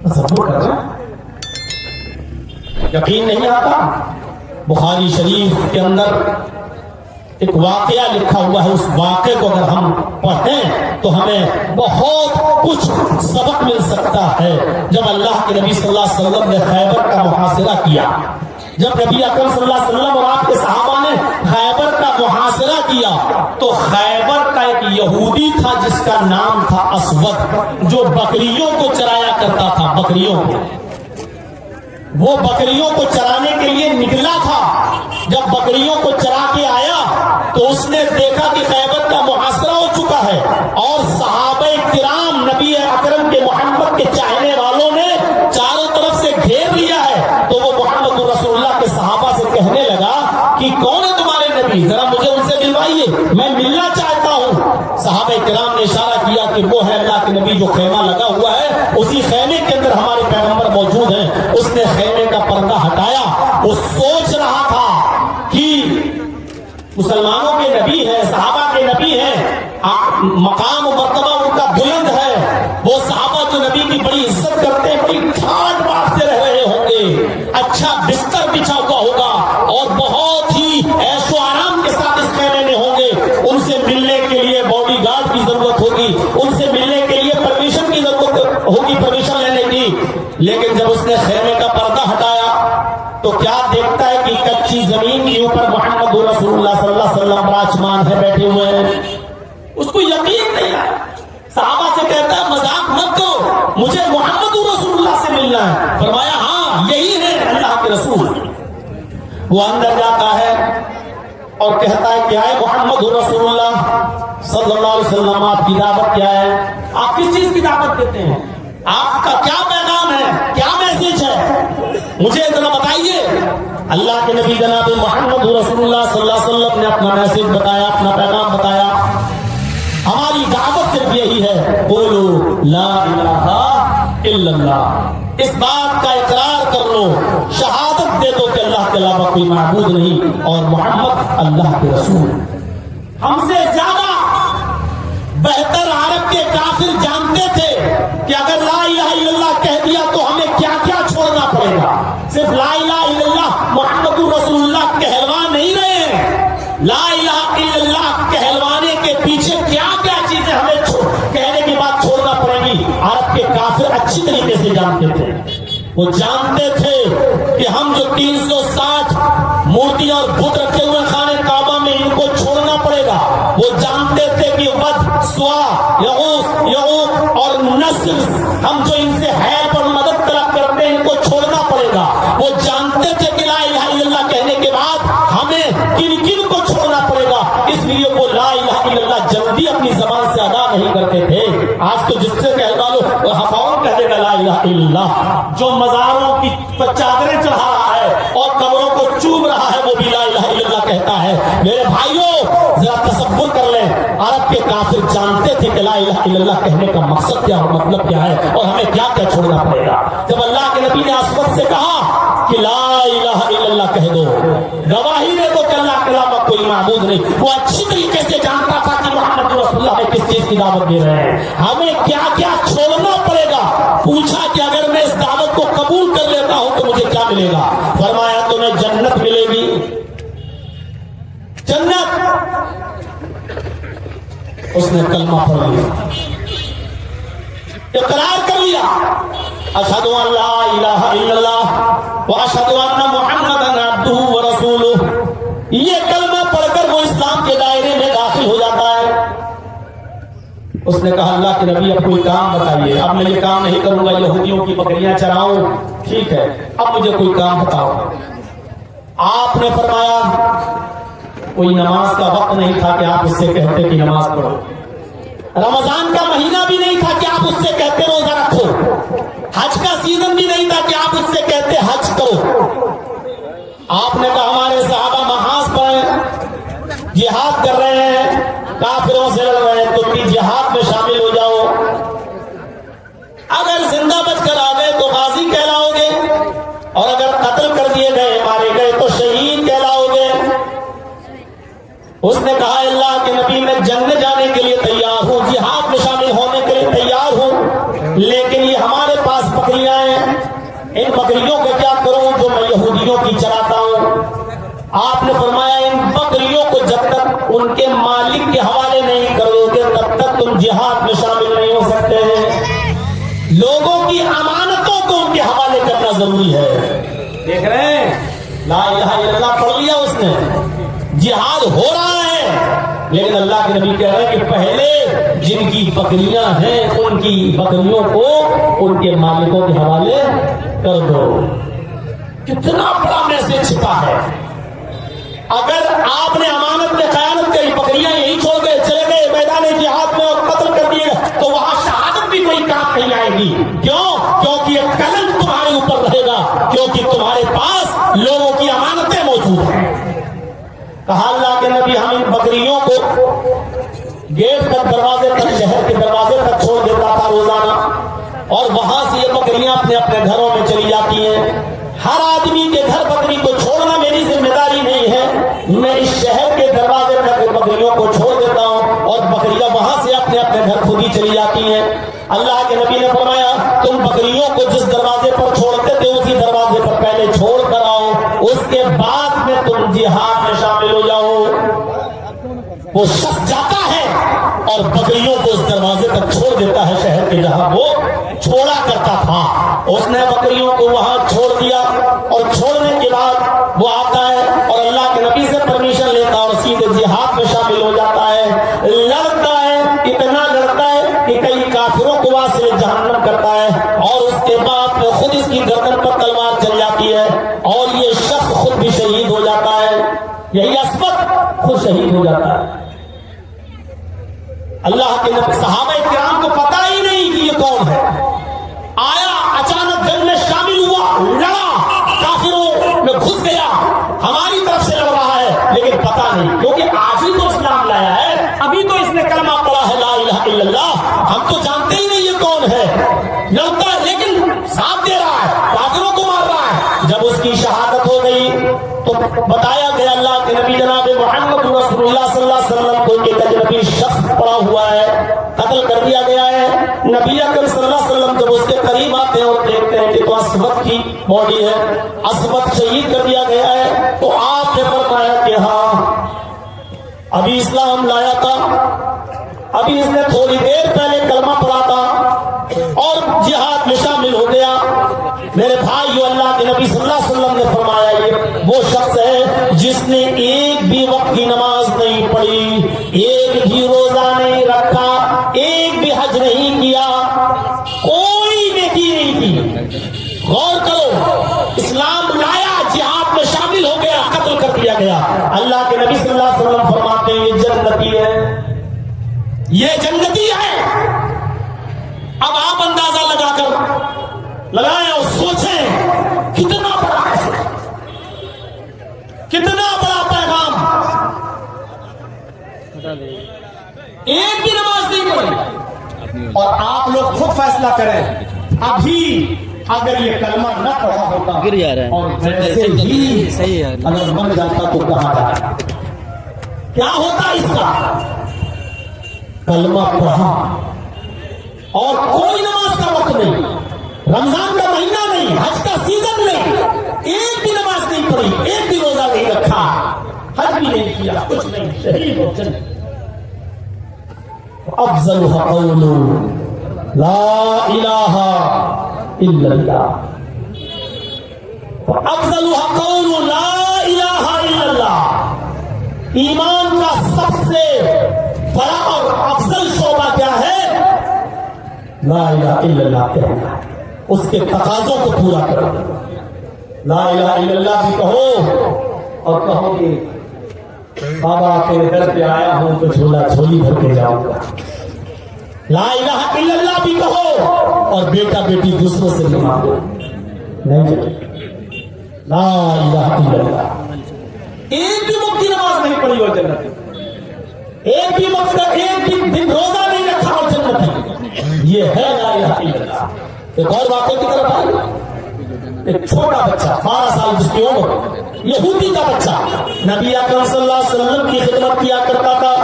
تصور کر رہے ہیں؟ یقین نہیں آتا؟ بخاری شریف کے اندر ایک واقعہ لکھا ہوا ہے، اس واقعے کو اگر ہم پڑھیں تو ہمیں بہت کچھ سبق مل سکتا ہے۔ جب اللہ کے نبی صلی اللہ علیہ وسلم نے خیبر کا محاصرہ کیا، جب نبی اکرم صلی اللہ علیہ وسلم اور آپ کے صحابہ نے خیبر کا محاصرہ کیا، تو خیبر کا ایک یہودی تھا جس کا نام تھا اسود، جو بکریوں کو چرایا کرتا تھا۔ بکریوں کو، وہ بکریوں کو چرانے کے لیے نکلا تھا۔ جب بکریوں کو چرا کے آیا تو اس نے دیکھا کہ خیبر کا محاصرہ ہو چکا ہے اور صحابہ کرام نبی اکرم کے محمد کے چاہنے والوں نے چاروں طرف سے گھیر لیا ہے۔ تو وہ محمد رسول اللہ کے صحابہ سے کہنے لگا کہ کون ہے تمہارے نبی، ذرا مجھے ان سے ملوائیے، میں ملنا چاہتا ہوں۔ صحابہ کرام نے اشارہ کیا کہ وہ ہے اللہ کے نبی جو خیمہ لگا ہوا ہے، اسی خیمے کے اندر ہمارے پیغمبر موجود ہیں۔ اس نے خیمے کا پردہ ہٹایا، وہ سوچ رہا تھا کہ مسلمانوں کے نبی ہیں، صحابہ کے نبی ہیں، مقام و مرتبہ ان کا بلند ہے، وہ صحابہ جو نبی کی بڑی عزت کرتے ہیں، بڑی ٹھاٹ باٹ سے رہ رہے ہوں گے، اچھا بستر بچھا ہوا ہوگا اور بہت ہی عیش و آرام کے ساتھ اس خیمے میں ہوں گے۔ ان سے ملنے کے لیے باڈی گارڈ کی ضرورت ہوگی، ان سے ملنے کے لیے پرمیشن کی ضرورت ہوگی، پرمیشن لینے کی۔ لیکن جب اس نے خیمے کا پردہ ہٹایا تو کیا دیکھتا ہے کہ کچی زمین کے اوپر محمد رسول اللہ صلی اللہ علیہ وسلم براجمان ہے، بیٹھے ہوئے ہیں۔ اس کو یقین نہیں آیا، صحابہ سے کہتا ہے مذاق مت کرو، مجھے محمد رسول اللہ سے ملنا ہے۔ فرمایا ہاں یہی ہے اللہ کے رسول۔ وہ اندر جاتا ہے اور کہتا ہے کیا ہے محمد رسول اللہ صلی اللہ علیہ وسلم، آپ کی دعوت کیا ہے؟ آپ کس چیز کی دعوت دیتے ہیں؟ آپ کا کیا پیغام ہے، کیا میسج ہے، مجھے ذرا بتائیے۔ اللہ کے نبی جناب محمد رسول اللہ صلی اللہ علیہ وسلم نے اپنا میسج بتایا، اپنا پیغام بتایا۔ ہماری دعوت صرف یہی ہے، بولو لا الہ الا اللہ، اس بات کا اقرار کر لو، شہادت دے دو کہ اللہ کے علاوہ کوئی معبود نہیں اور محمد اللہ کے رسول۔ ہم سے زیادہ بہتر عرب کے کافر جانتے تھے کہ اگر لا الہ الا اللہ کہہ دیا تو ہمیں کیا کیا چھوڑنا پڑے گا۔ صرف لا الہ الا اللہ محمد رسول اللہ کہلوا نہیں رہے ہیں، لا الہ الا اللہ کہلوانے کے پیچھے کیا کیا چیزیں ہمیں کہنے کے بعد چھوڑنا پڑے گی۔ عرب کے کافر اچھی طریقے سے جانتے تھے، وہ جانتے تھے کہ ہم جو 360 مورتیاں اور بت رکھے ہوئے خانے کعبہ میں ان کو چھوڑنا پڑے گا۔ وہ جانتے تھے کہ ود، سوا، یغوث، یعوق اور نصر، ہم جو ان سے ہیلپ اور مدد طلب کرتے ہیں ان کو چھوڑنا پڑے گا۔ وہ جانتے تھے کہ لا الہ الا اللہ کہنے کے بعد ہمیں کن کن کو چھوڑنا پڑے گا، اس لیے وہ لا الہ الا اللہ جلدی اپنی زبان سے ادا نہیں کرتے تھے۔ آج تو جس سے کہلوا لو وہ ہفاؤں کہہ دے گا لا الہ الا اللہ، جو مزاروں کی چادریں چڑھا رہا ہے اور قبروں کو چوم رہا ہے وہ بھی لا الہ الا اللہ کہتا ہے۔ میرے بھائیوں ذرا تصور کر لیں، عرب کے کافر جانتے تھے کہ لا الہ الا اللہ کہنے کا مقصد کیا اور مطلب کیا ہے اور ہمیں کیا کیا چھوڑنا پڑے گا۔ جب اللہ کے نبی نے اسود سے کہا کہ لا الہ الا اللہ کہہ دو، گواہی دے دو کہ اللہ کے علاوہ کوئی معبود نہیں، وہ اچھی طریقے سے جانتا تھا کہ محمد رسول اللہ ہمیں کس چیز کی دعوت دے رہے ہیں، ہمیں کیا کیا چھوڑنا پڑے گا۔ پوچھا کہ اگر میں اس دعوت کو قبول کر لیتا ہوں تو مجھے کیا ملے گا؟ فرمایا تمہیں جنت ملے گی، جنت۔ اس نے کلمہ پڑھ لیا، اقرار کر لیا، اشہد ان لا الہ الا اللہ واشہد ان محمدا عبدہ ورسولہ۔ یہ کلمہ پڑھ کر وہ اسلام کے دائرے میں داخل ہو جاتا ہے۔ اس نے کہا اللہ کے نبی اب کوئی کام بتائیے، اب میں یہ کام نہیں کروں گا یہودیوں کی بکریاں چراؤں، ٹھیک ہے اب مجھے کوئی کام بتاؤ۔ آپ نے فرمایا کوئی نماز کا وقت نہیں تھا کہ آپ اس سے کہتے کہ نماز پڑھو، رمضان کا مہینہ بھی نہیں تھا کہ آپ اس سے کہتے روزہ رکھو، حج کا سیزن بھی نہیں تھا کہ آپ اس سے کہتے حج کرو۔ آپ نے کہا ہمارے صحابہ محاذ پر جہاد کر رہے ہیں، کافروں سے لڑ رہے ہیں، تم بھی جہاد میں شامل ہو جاؤ، اگر زندہ بچ کر آ گئے تو غازی کہلاؤ گے اور اگر قتل کر دیے گئے مارے گئے تو شہید کہلاؤ گے۔ اس نے کہا اللہ کے نبی میں جنگ میں جانے کے لیے تیار ہوں، جہاد میں شامل ہونے کے لیے تیار ہوں، لیکن یہ ہمارے پاس بکریاں ان بکریوں کے کیا کروں جو میں یہودیوں کی چراتا ہوں؟ آپ نے فرمایا ان بکریوں کو جب تک ان کے مالک کے حوالے نہیں کرو گے تب تک تم جہاد میں شامل نہیں ہو سکتے ہیں۔ لوگوں کی امانتوں کو ان کے حوالے کرنا ضروری ہے۔ دیکھ رہے ہیں لا الہ الا اللہ پڑھ لیا اس نے، جہاد ہو رہا ہے، لیکن اللہ کے نبی کہہ رہے ہیں کہ پہلے جن کی بکریاں ہیں ان کی بکریوں کو ان کے مالکوں کے حوالے کر دو۔ کتنا بڑا میسج چھپا ہے۔ اگر آپ نے امانت میں خیانت کری، بکریاں یہی چھوڑ کے چلے گئے میدان جہاد میں اور قتل کر دیے تو وہاں شہادت بھی کوئی کام نہیں آئے گی۔ کیوں؟ کیونکہ یہ کلنک تمہارے اوپر رہے گا، کیونکہ تمہارے پاس لوگوں کی امانتیں موجود ہیں۔ کہا اللہ کے نبی ہم ان بکریوں کو گیٹ تک، دروازے تک، شہر کے دروازے تک چھوڑ دیتا تھا روزانہ، اور وہاں سے یہ بکریاں اپنے اپنے گھروں میں چلی جاتی ہیں۔ ہر آدمی کے گھر بکری کو چھوڑنا میری ذمہ داری نہیں ہے، میں اس شہر کے دروازے تک بکریوں کو چھوڑ دیتا ہوں اور بکریاں وہاں سے اپنے اپنے گھر خود ہی چلی جاتی ہیں۔ اللہ کے نبی نے فرمایا تم بکریوں کو جس دروازے پر چھوڑتے تھے اسی دروازے پر پہلے چھوڑ کر آؤ، اس کے بعد میں تم جہاد میں شامل ہو جاؤ۔ وہ شخص جاتا ہے اور بکریوں کو اس دروازے تک چھوڑ دیتا ہے شہر کے جہاں وہ چھوڑا کرتا تھا۔ اس نے بکریوں کو وہاں چھوڑ دیا اور چھوڑنے کے بعد وہ آتا ہے اور اللہ کے نبی سے پرمیشن لیتا اور سیدھے جہاد میں شامل ہو جاتا ہے، لڑتا ہے، اتنا لڑتا ہے کہ کئی کافروں کو واصل جہنم کرتا ہے، اور اس کے بعد میں خود اس کی گردن پر تلوار چل جاتی ہے اور یہ شخص خود بھی شہید ہو جاتا ہے۔ یہی اسود خود شہید ہو جاتا ہے۔ اللہ کے نبی صحابہ کرام کو پتہ ہی نہیں کہ یہ کون ہے، آیا اچانک جنگ میں شامل ہوا، لڑا، کافروں میں گھس گیا، ہماری طرف سے لڑ رہا ہے لیکن پتہ نہیں، کیونکہ آج ہی تو اسلام لایا ہے، ابھی تو اس نے کلمہ پڑھا ہے لا الہ الا اللہ، ہم تو جانتے ہی نہیں یہ کون ہے، لڑتا ہے لیکن ساتھ دے رہا ہے، کافروں کو مار رہا ہے۔ جب اس کی شہادت ہو گئی تو بتایا گیا اللہ کے نبی جناب محمد رسول اللہ صلی اللہ علیہ وسلم کو کہ اجنبی شخص پڑا ہوا ہے، قتل کر دیا گیا ہے۔ نبی اکرم صلی اللہ علیہ وسلم جب اس کے قریب آتے ہیں اور دیکھتے ہیں کہ تو اسود کی باڈی ہے، اسود شہید کر دیا گیا ہے، تو آپ نے فرمایا کہ ہاں ابھی اسلام لایا تھا، ابھی اس نے تھوڑی دیر پہلے کلمہ پڑھا تھا اور جہاد میں شامل ہو گیا۔ میرے بھائیو، اللہ کے نبی صلی اللہ علیہ وسلم نے فرمایا یہ وہ شخص ہے جس نے ایک بھی وقت کی نماز نہیں پڑھی، ایک بھی روزہ نہیں رکھا، ایک بھی حج نہیں کیا، کوئی نیکی نہیں کی۔ غور کرو، اسلام لایا، جہاد میں شامل ہو گیا، قتل کر دیا گیا۔ اللہ کے نبی صلی اللہ علیہ وسلم فرماتے ہیں یہ جنتی ہے، یہ جنتی ہے۔ اب آپ اندازہ لگا کر لگائیں اور سوچیں کتنا بڑا ہے، کتنا بڑا پیغام۔ ایک بھی نماز نہیں پڑھی، اور آپ لوگ خود فیصلہ کریں، ابھی اگر یہ کلمہ نہ پڑھا ہوتا اور ویسے ہی اگر مر جاتا تو کہاں جاتا، کیا ہوتا اس کا؟ کلمہ پڑھا اور کوئی نماز کا وقت نہیں، رمضان کا مہینہ نہیں، حج کا سیزن نہیں، ایک بھی نماز نہیں پڑھی، ایک بھی روزہ نہیں رکھا، حج بھی نہیں کیا، کچھ نہیں، شہید ہو جنت۔ افضل قول لا الہ الا اللہ، افضل قول لا الہ الا اللہ۔ ایمان کا سب سے بڑا اور افضل شعبہ کیا ہے؟ لا الہ الا اللہ کہنا، اس کے تقاضوں کو پورا کرو۔ لا الہ الا اللہ بھی کہو اور کہو کہ بابا تیرے در پہ آیا ہوں تو جھولا جھولی بھر کے جاؤں گا۔ لا الہ الا اللہ بھی کہو اور بیٹا بیٹی دوسروں سے بھی مانگو، نہیں لا الہ الا اللہ۔ ایک بھی وقت کی نماز نہیں پڑھی اور جنت، ایک بھی وقت، ایک بھی دن روزہ نہیں رکھا اور جنت، یہ ہے لا الہ الا اللہ۔ ایک اور واقعے کی طرف آئے، ایک چھوٹا بچہ 12 سال جس کی عمر، یہودی کا بچہ نبی اکرم صلی اللہ علیہ وسلم کی خدمت کیا کرتا تھا،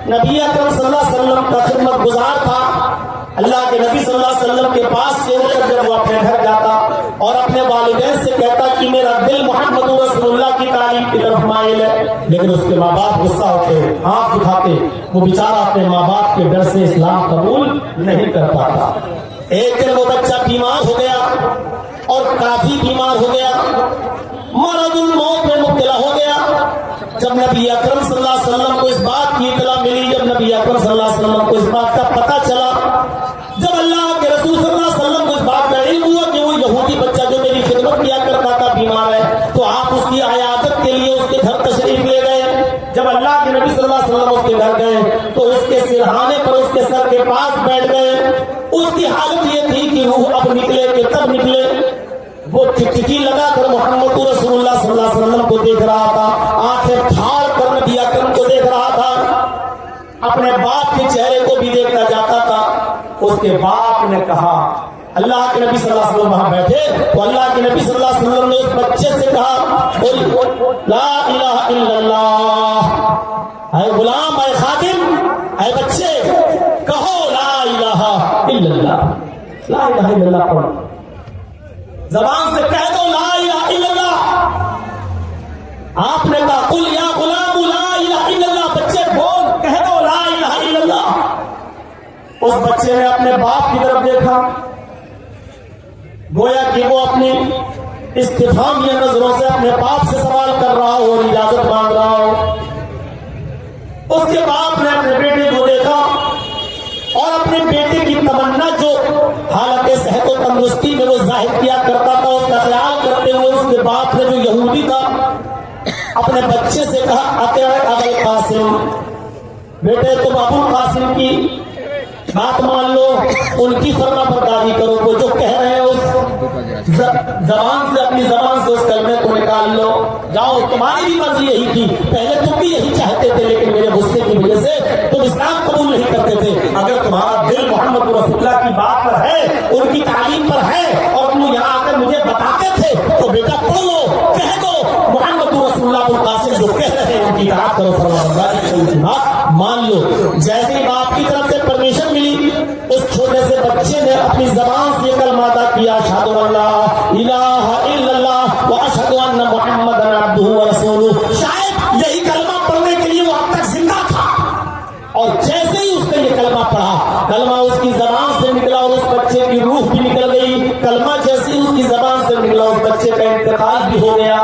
نبی اکرم صلی اللہ علیہ وسلم کا خدمت گزار تھا۔ اللہ کے نبی صلی اللہ علیہ وسلم کے پاس سے اٹھ کر جب وہ اپنے گھر جاتا اور والدین سے کہتا کہ میرا دل محمد رسول اللہ کی تعلیم کی طرف مائل ہے، لیکن اس کے ماں باپ غصہ ہوتے، آنکھ دکھاتے، وہ بیچارہ اپنے ماں باپ کے ڈر سے اسلام قبول نہیں کر پاتا۔ ایک دن وہ بچہ بیمار ہو گیا اور کافی بیمار ہو گیا، مرض الموت میں مبتلا ہو گیا۔ جب نبی اکرم صلی اللہ علیہ وسلم کو اس بات کی اطلاع ملی، جب نبی اکرم صلی اللہ علیہ وسلم کو اس بات کا پتہ چلا، جب اللہ کے رسول صلی اللہ علیہ وسلم کو اس بات کا علم ہوا کہ وہ یہودی بچہ جو میری خدمت کیا کرتا تھا بیمار ہے، تو آپ اس کی عیادت کے لیے اس کے گھر تشریف لے گئے۔ جب اللہ کے نبی صلی اللہ علیہ وسلم اس کے گھر گئے تو اس کے سرہانے پر اس کے سر کے پاس بیٹھ گئے۔ اس کی حالت یہ تھی کہ روح اب نکلے کہ تب نکلے۔ وہ ٹکٹکی لگا کر محمد رسول اللہ صلی اللہ علیہ وسلم کو دیکھ رہا تھا، آنکھیں پھاڑ کر نبی اکرم کو دیکھ رہا تھا، اپنے باپ کے چہرے کو بھی دیکھتا جاتا تھا۔ اس کے باپ نے کہا، اللہ کے نبی صلی اللہ علیہ وسلم وہاں بیٹھے تو اللہ کے نبی صلی اللہ علیہ وسلم نے اس بچے سے کہا، لا الہ الا اللہ، اے غلام، اے خادم، اے بچے، کہو لا الہ الا اللہ، لا الہ الا اللہ پڑھو، زبان سے کہہ دو لا الہ الا اللہ۔ آپ نے کہا قل یا غلام لا الہ الا اللہ، بچے بول، کہہ دو لا الہ الا اللہ۔ اس بچے نے اپنے باپ کی طرف دیکھا، گویا کہ وہ اپنی استفہامیہ نظروں سے اپنے باپ سے سوال کر رہا ہو اور اجازت مانگ رہا ہو۔ اس کے باپ نے اپنے بیٹے کو دیکھا اور اپنے بیٹے کی تمنا جو حالت صحت و تندرستی میں وہ ظاہر کیا کرتا تھا، اس کا خیال کرتے ہوئے اس کے باپ نے جو یہودی تھا اپنے بچے سے کہا، اطیع ابا القاسم، بیٹے تم ابو القاسم کی بات مان لو، ان کی فرما برداری کرو، وہ جو کہہ رہے ہیں اس زبان سے، اپنی زبان سے اس کلمے کو نکال لو، جاؤ، تمہاری بھی مرضی یہی تھی، پہلے تم بھی یہی چاہتے تھے، لیکن میرے غصے کی وجہ سے تم اسلام قبول نہیں کرتے تھے۔ اگر تمہارا دل محمد رسول اللہ کی بات پر ہے، ان کی تعلیم پر ہے، اور تم یہاں آ کر مجھے بتاتے تھے، تو بیٹا پڑھ لو، کہہ دو محمد رسول اللہ القاسم جو کہہ رہے ہیں ان کی اطاعت کرو، فرمانبرداری کرو، مان لو۔ جیسے ہی باپ کی طرف سے پرمیشن ملی، اس چھوٹے سے بچے نے اپنی زبان سے کلمہ ادا کیا، اشہد ان لا الہ الا اللہ واشہد ان محمد عبدہ ورسولہ۔ شاید یہی کلمہ پڑھنے کے لیے وہ اب تک زندہ تھا، اور جیسے ہی اس نے یہ کلمہ پڑھا، کلمہ اس کی زبان سے نکلا اور اس بچے کی روح بھی نکل گئی۔ کلمہ جیسے ہی اس کی زبان سے نکلا، اس بچے کا انتقال بھی ہو گیا۔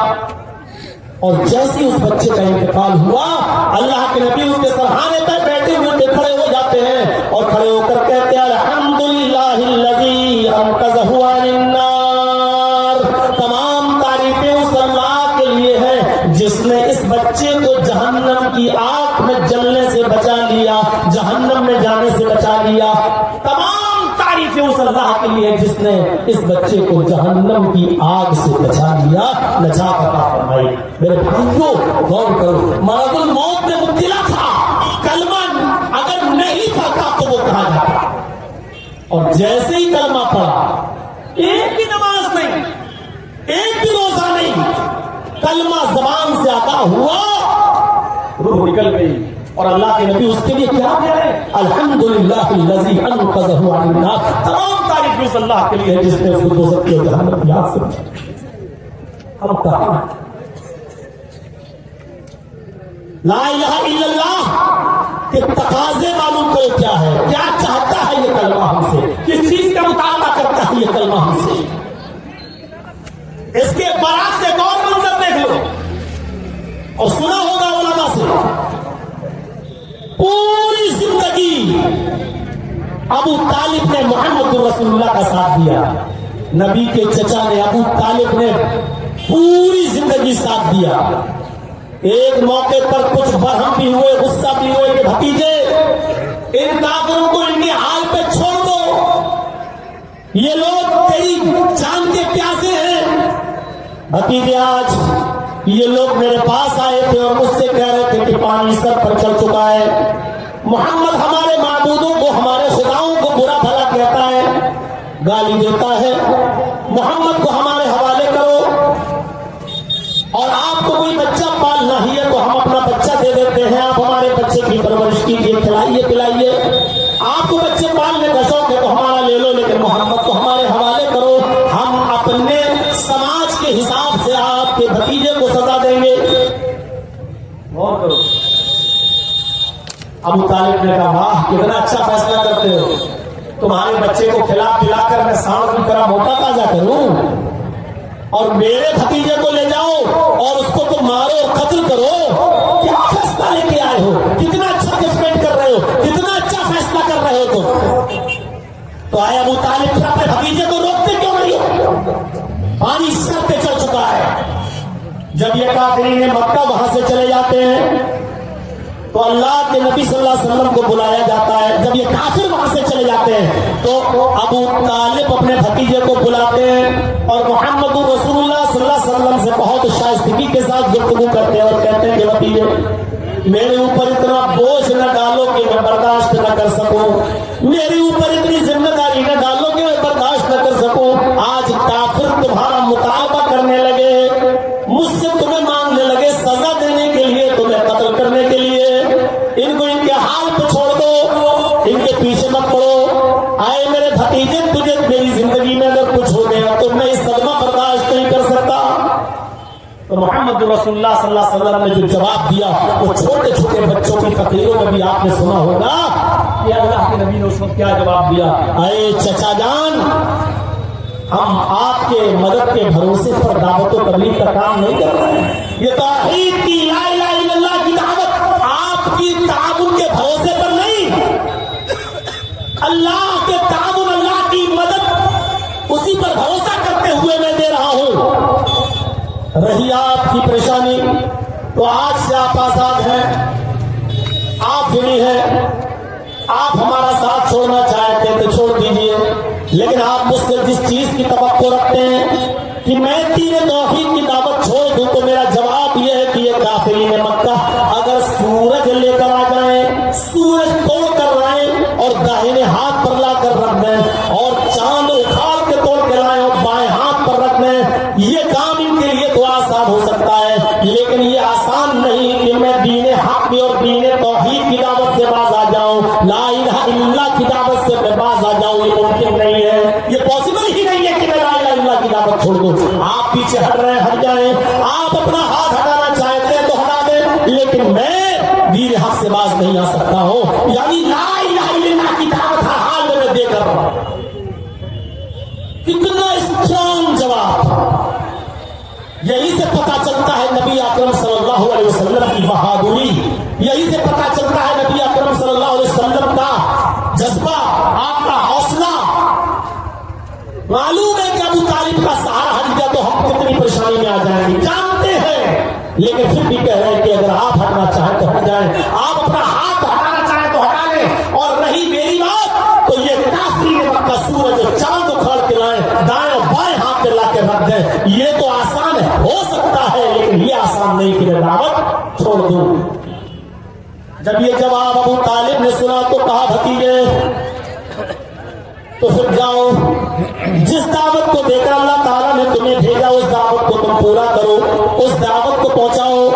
اور جیسے اس بچے کا انتقال ہوا، اللہ کے نبی اس کے سرہانے پر بیٹھے ہوئے کھڑے ہو جاتے ہیں اور کھڑے ہو کر کہتے ہیں، الحمدللہ الذی انقذہ عن النار، تمام تعریفیں اس اللہ کے لیے ہیں جس نے اس بچے کو جہنم کی آگ میں جلنے سے بچا لیا، جہنم میں جانے سے بچا لیا۔ تمام تعریفیں اس اللہ کے لیے جس نے اس بچے کو جہنم کی آگ سے بچا لیا، نجات عطا فرمائی۔ میرے بھائیوں غور کرو، مرض الموت میں مبتلا تھا، کلمہ اگر نہیں پڑھتا تو وہ کہاں جاتا، اور جیسے ہی کلمہ پڑھا، ایک بھی نماز نہیں، ایک بھی روزہ نہیں، کلمہ زبان سے ادا ہوا، روح نکل گئی۔ اور اللہ کے نبی اس کے لیے کیا کہہ رہے ہیں، الحمدللہ الذی انقذہ عن النار، تمام تعریف اس اللہ کے لیے ہے جس نے اس کو دوزخ کے جہنم کی آگ سے بچایا۔ ہم کہاں لا الہ الا اللہ کے تقاضے معلوم کرو کیا ہے، کیا چاہتا ہے یہ کلمہ ہم سے، کس چیز کا مطالبہ کرتا ہے یہ کلمہ ہم سے۔ اس کے برعکس ایک اور منظر دیکھ لو، اور سنا ہوگا علماء سے، پوری زندگی ابو طالب نے محمد رسول اللہ کا ساتھ دیا، نبی کے چچا نے ابو طالب نے پوری زندگی ساتھ دیا۔ ایک موقع پر کچھ برہم بھی ہوئے، غصہ بھی ہوئے کہ بھتیجے ان کافروں کو ان کے حال پہ چھوڑ دو، یہ لوگ تیری جان کے پیاسے ہیں۔ بھتیجے آج یہ لوگ میرے پاس آئے تھے اور مجھ سے کہہ رہے تھے کہ پانی سر پر چل چکا ہے، محمد ہمارے معبودوں کو، ہمارے خداؤں کو برا بھلا کہتا ہے، گالی دیتا ہے، محمد کو ہمارے حوالے کرو، اور آپ کو کوئی بچہ پالنا ہی ہے تو ہم اپنا بچہ دے دیتے ہیں، آپ ہمارے بچے کی پرورش کیجیے، کھلائیے پلائیے، آپ کو بچے پالنے کا شوق ہے تو ہمارا لے لو، لیکن محمد کو ہمارے حوالے کرو، ہم اپنے سماج طالب نے کہا واہ کتنا اچھا فیصلہ کرتے ہو، تمہارے بچے کو کھلا پلا کر میں سانپ کی طرح موٹا تازہ کروں اور میرے بھتیجے کو لے جاؤ اور اس کو تم مارو اور قتل کرو، کیا فیصلہ لے کے آئے ہو، کتنا اچھا ججمنٹ کر رہے ہو، کتنا اچھا فیصلہ کر رہے ہو تم۔ تو آئے ابو طالب پھر اپنے بھتیجے کو روکتے کیوں نہیں ہو؟ پانی سر پہ چل چکا ہے۔ جب یہ کافرین مکہ وہاں سے چلے جاتے ہیں تو اللہ کے نبی صلی اللہ علیہ وسلم کو بلایا جاتا ہے۔ جب یہ کافر وہاں سے چلے جاتے ہیں تو ابو طالب اپنے بھتیجے کو بلاتے ہیں اور محمد رسول اللہ صلی اللہ علیہ وسلم سے بہت شائستگی کے ساتھ گفتگو کرتے ہیں اور کہتے ہیں کہ بھتیجے میرے اوپر اتنا بوجھ نہ ڈالو کہ میں برداشت نہ کر سکوں، میرے اوپر اتنی ذمہ داری نہ ڈالو کہ میں برداشت نہ کر سکوں۔ آج کافر تمہارا مطالبہ کرنے لگے، مجھ سے تمہیں مانگنے لگے سزا دینے کے لیے، تمہیں قتل کرنے کے لیے، ان کو ان کے حال پہ چھوڑ دو، ان کے پیچھے مت پڑو۔ آئے میرے بھتیجے تجھے میری زندگی میں اگر کچھ ہو گیا تو میں اس صدمہ برداشت نہیں کر سکتا۔ تو محمد رسول اللہ صلی اللہ علیہ وسلم نے جو جواب دیا وہ چھوٹے چھوٹے بچوں کی تقریروں میں بھی آپ نے سنا ہوگا کہ اللہ کے نبی نے اس وقت کیا جواب دیا، اے چچا جان ہم آپ کے مدد کے بھروسے پر دعوت و تبلیغ کا کام نہیں کر رہے ہیں، یہ توحید کی لا الہ الا اللہ کی دعوت آپ کی تعاون کے بھروسے پر نہیں، اللہ کے تعاون اللہ کی مدد اسی پر بھروسہ کرتے ہوئے میں دے رہا ہوں۔ رہی آپ کی پریشانی تو آج سے آپ آزاد ہیں، آپ فری ہیں، آپ ہمارا ساتھ چھوڑنا چاہتے ہیں تو چھوڑ دیجئے، لیکن آپ مجھ سے جس چیز کی توقع رکھتے ہیں کہ میں دین توحید کی دعوت چھوڑ دوں تو میرا جواب یہ ہے کہ یہ کافرین مکہ اگر سورج لے کر آ جائیں، سورج توڑ کر لائیں اور داہنے ہاتھ پر لا کر رکھ دیں اور چاند اکھاڑ کے توڑ کے لائیں اور بائیں ہاتھ پر رکھ دیں، یہ کام ان کے لیے تو آسان ہو سکتا ہے، لیکن یہ آسان نہیں کہ میں دین حق اور دین توحید کی دعوت سے باز آ جاؤں، لا الہ الا اللہ کی دعوت سے میں باز آ جاؤں، یہ ممکن نہیں ہے، یہ پاسبل ہی نہیں ہے کہ میں لا الہ الا اللہ کی دعوت چھوڑ دوں۔ آپ پیچھے ہٹ رہے ہیں ہٹ جائیں، آپ اپنا ہاتھ ہٹانا چاہتے ہیں تو ہٹا دیں، لیکن میں دین حق سے باز نہیں آ سکتا ہوں، یعنی لا الہ الا اللہ کی دعوت ہر حال میں دے کر رہا ہوں۔ کتنا اسٹرانگ جواب! یہی سے پتا چلتا ہے نبی اکرم صلی اللہ علیہ وسلم کی بہادری، یہی سے پتا چلتا ہے نبی اکرم صلی اللہ علیہ وسلم کا جذبہ، آپ کا حوصلہ۔ معلوم ہے کہ ابو طالب کا سہارا ہٹ گیا تو ہم کتنی پریشانی میں آ جائیں گے، جانتے ہیں، لیکن پھر بھی کہہ رہے ہیں کہ اگر آپ ہٹنا چاہیں تو ہٹ جائیں، آپ اپنا ہاتھ ہٹانا چاہیں تو ہٹا لیں، اور رہی میری بات تو یہ کافرین مکہ سورج چاند اکھاڑ کے لائیں، دائیں اور بائیں ہاتھ پہ لا کے رکھ دیں، یہ تو آسان ہو سکتا ہے لیکن یہ آسان نہیں کہ میں دعوت چھوڑ دوں۔ جب یہ جواب ابو طالب نے سنا تو کہا بھتیجے تو پھر جاؤ، جس دعوت کو دے کر اللہ تعالیٰ نے تمہیں بھیجا اس دعوت کو تم پورا کرو، اس دعوت کو پہنچاؤ۔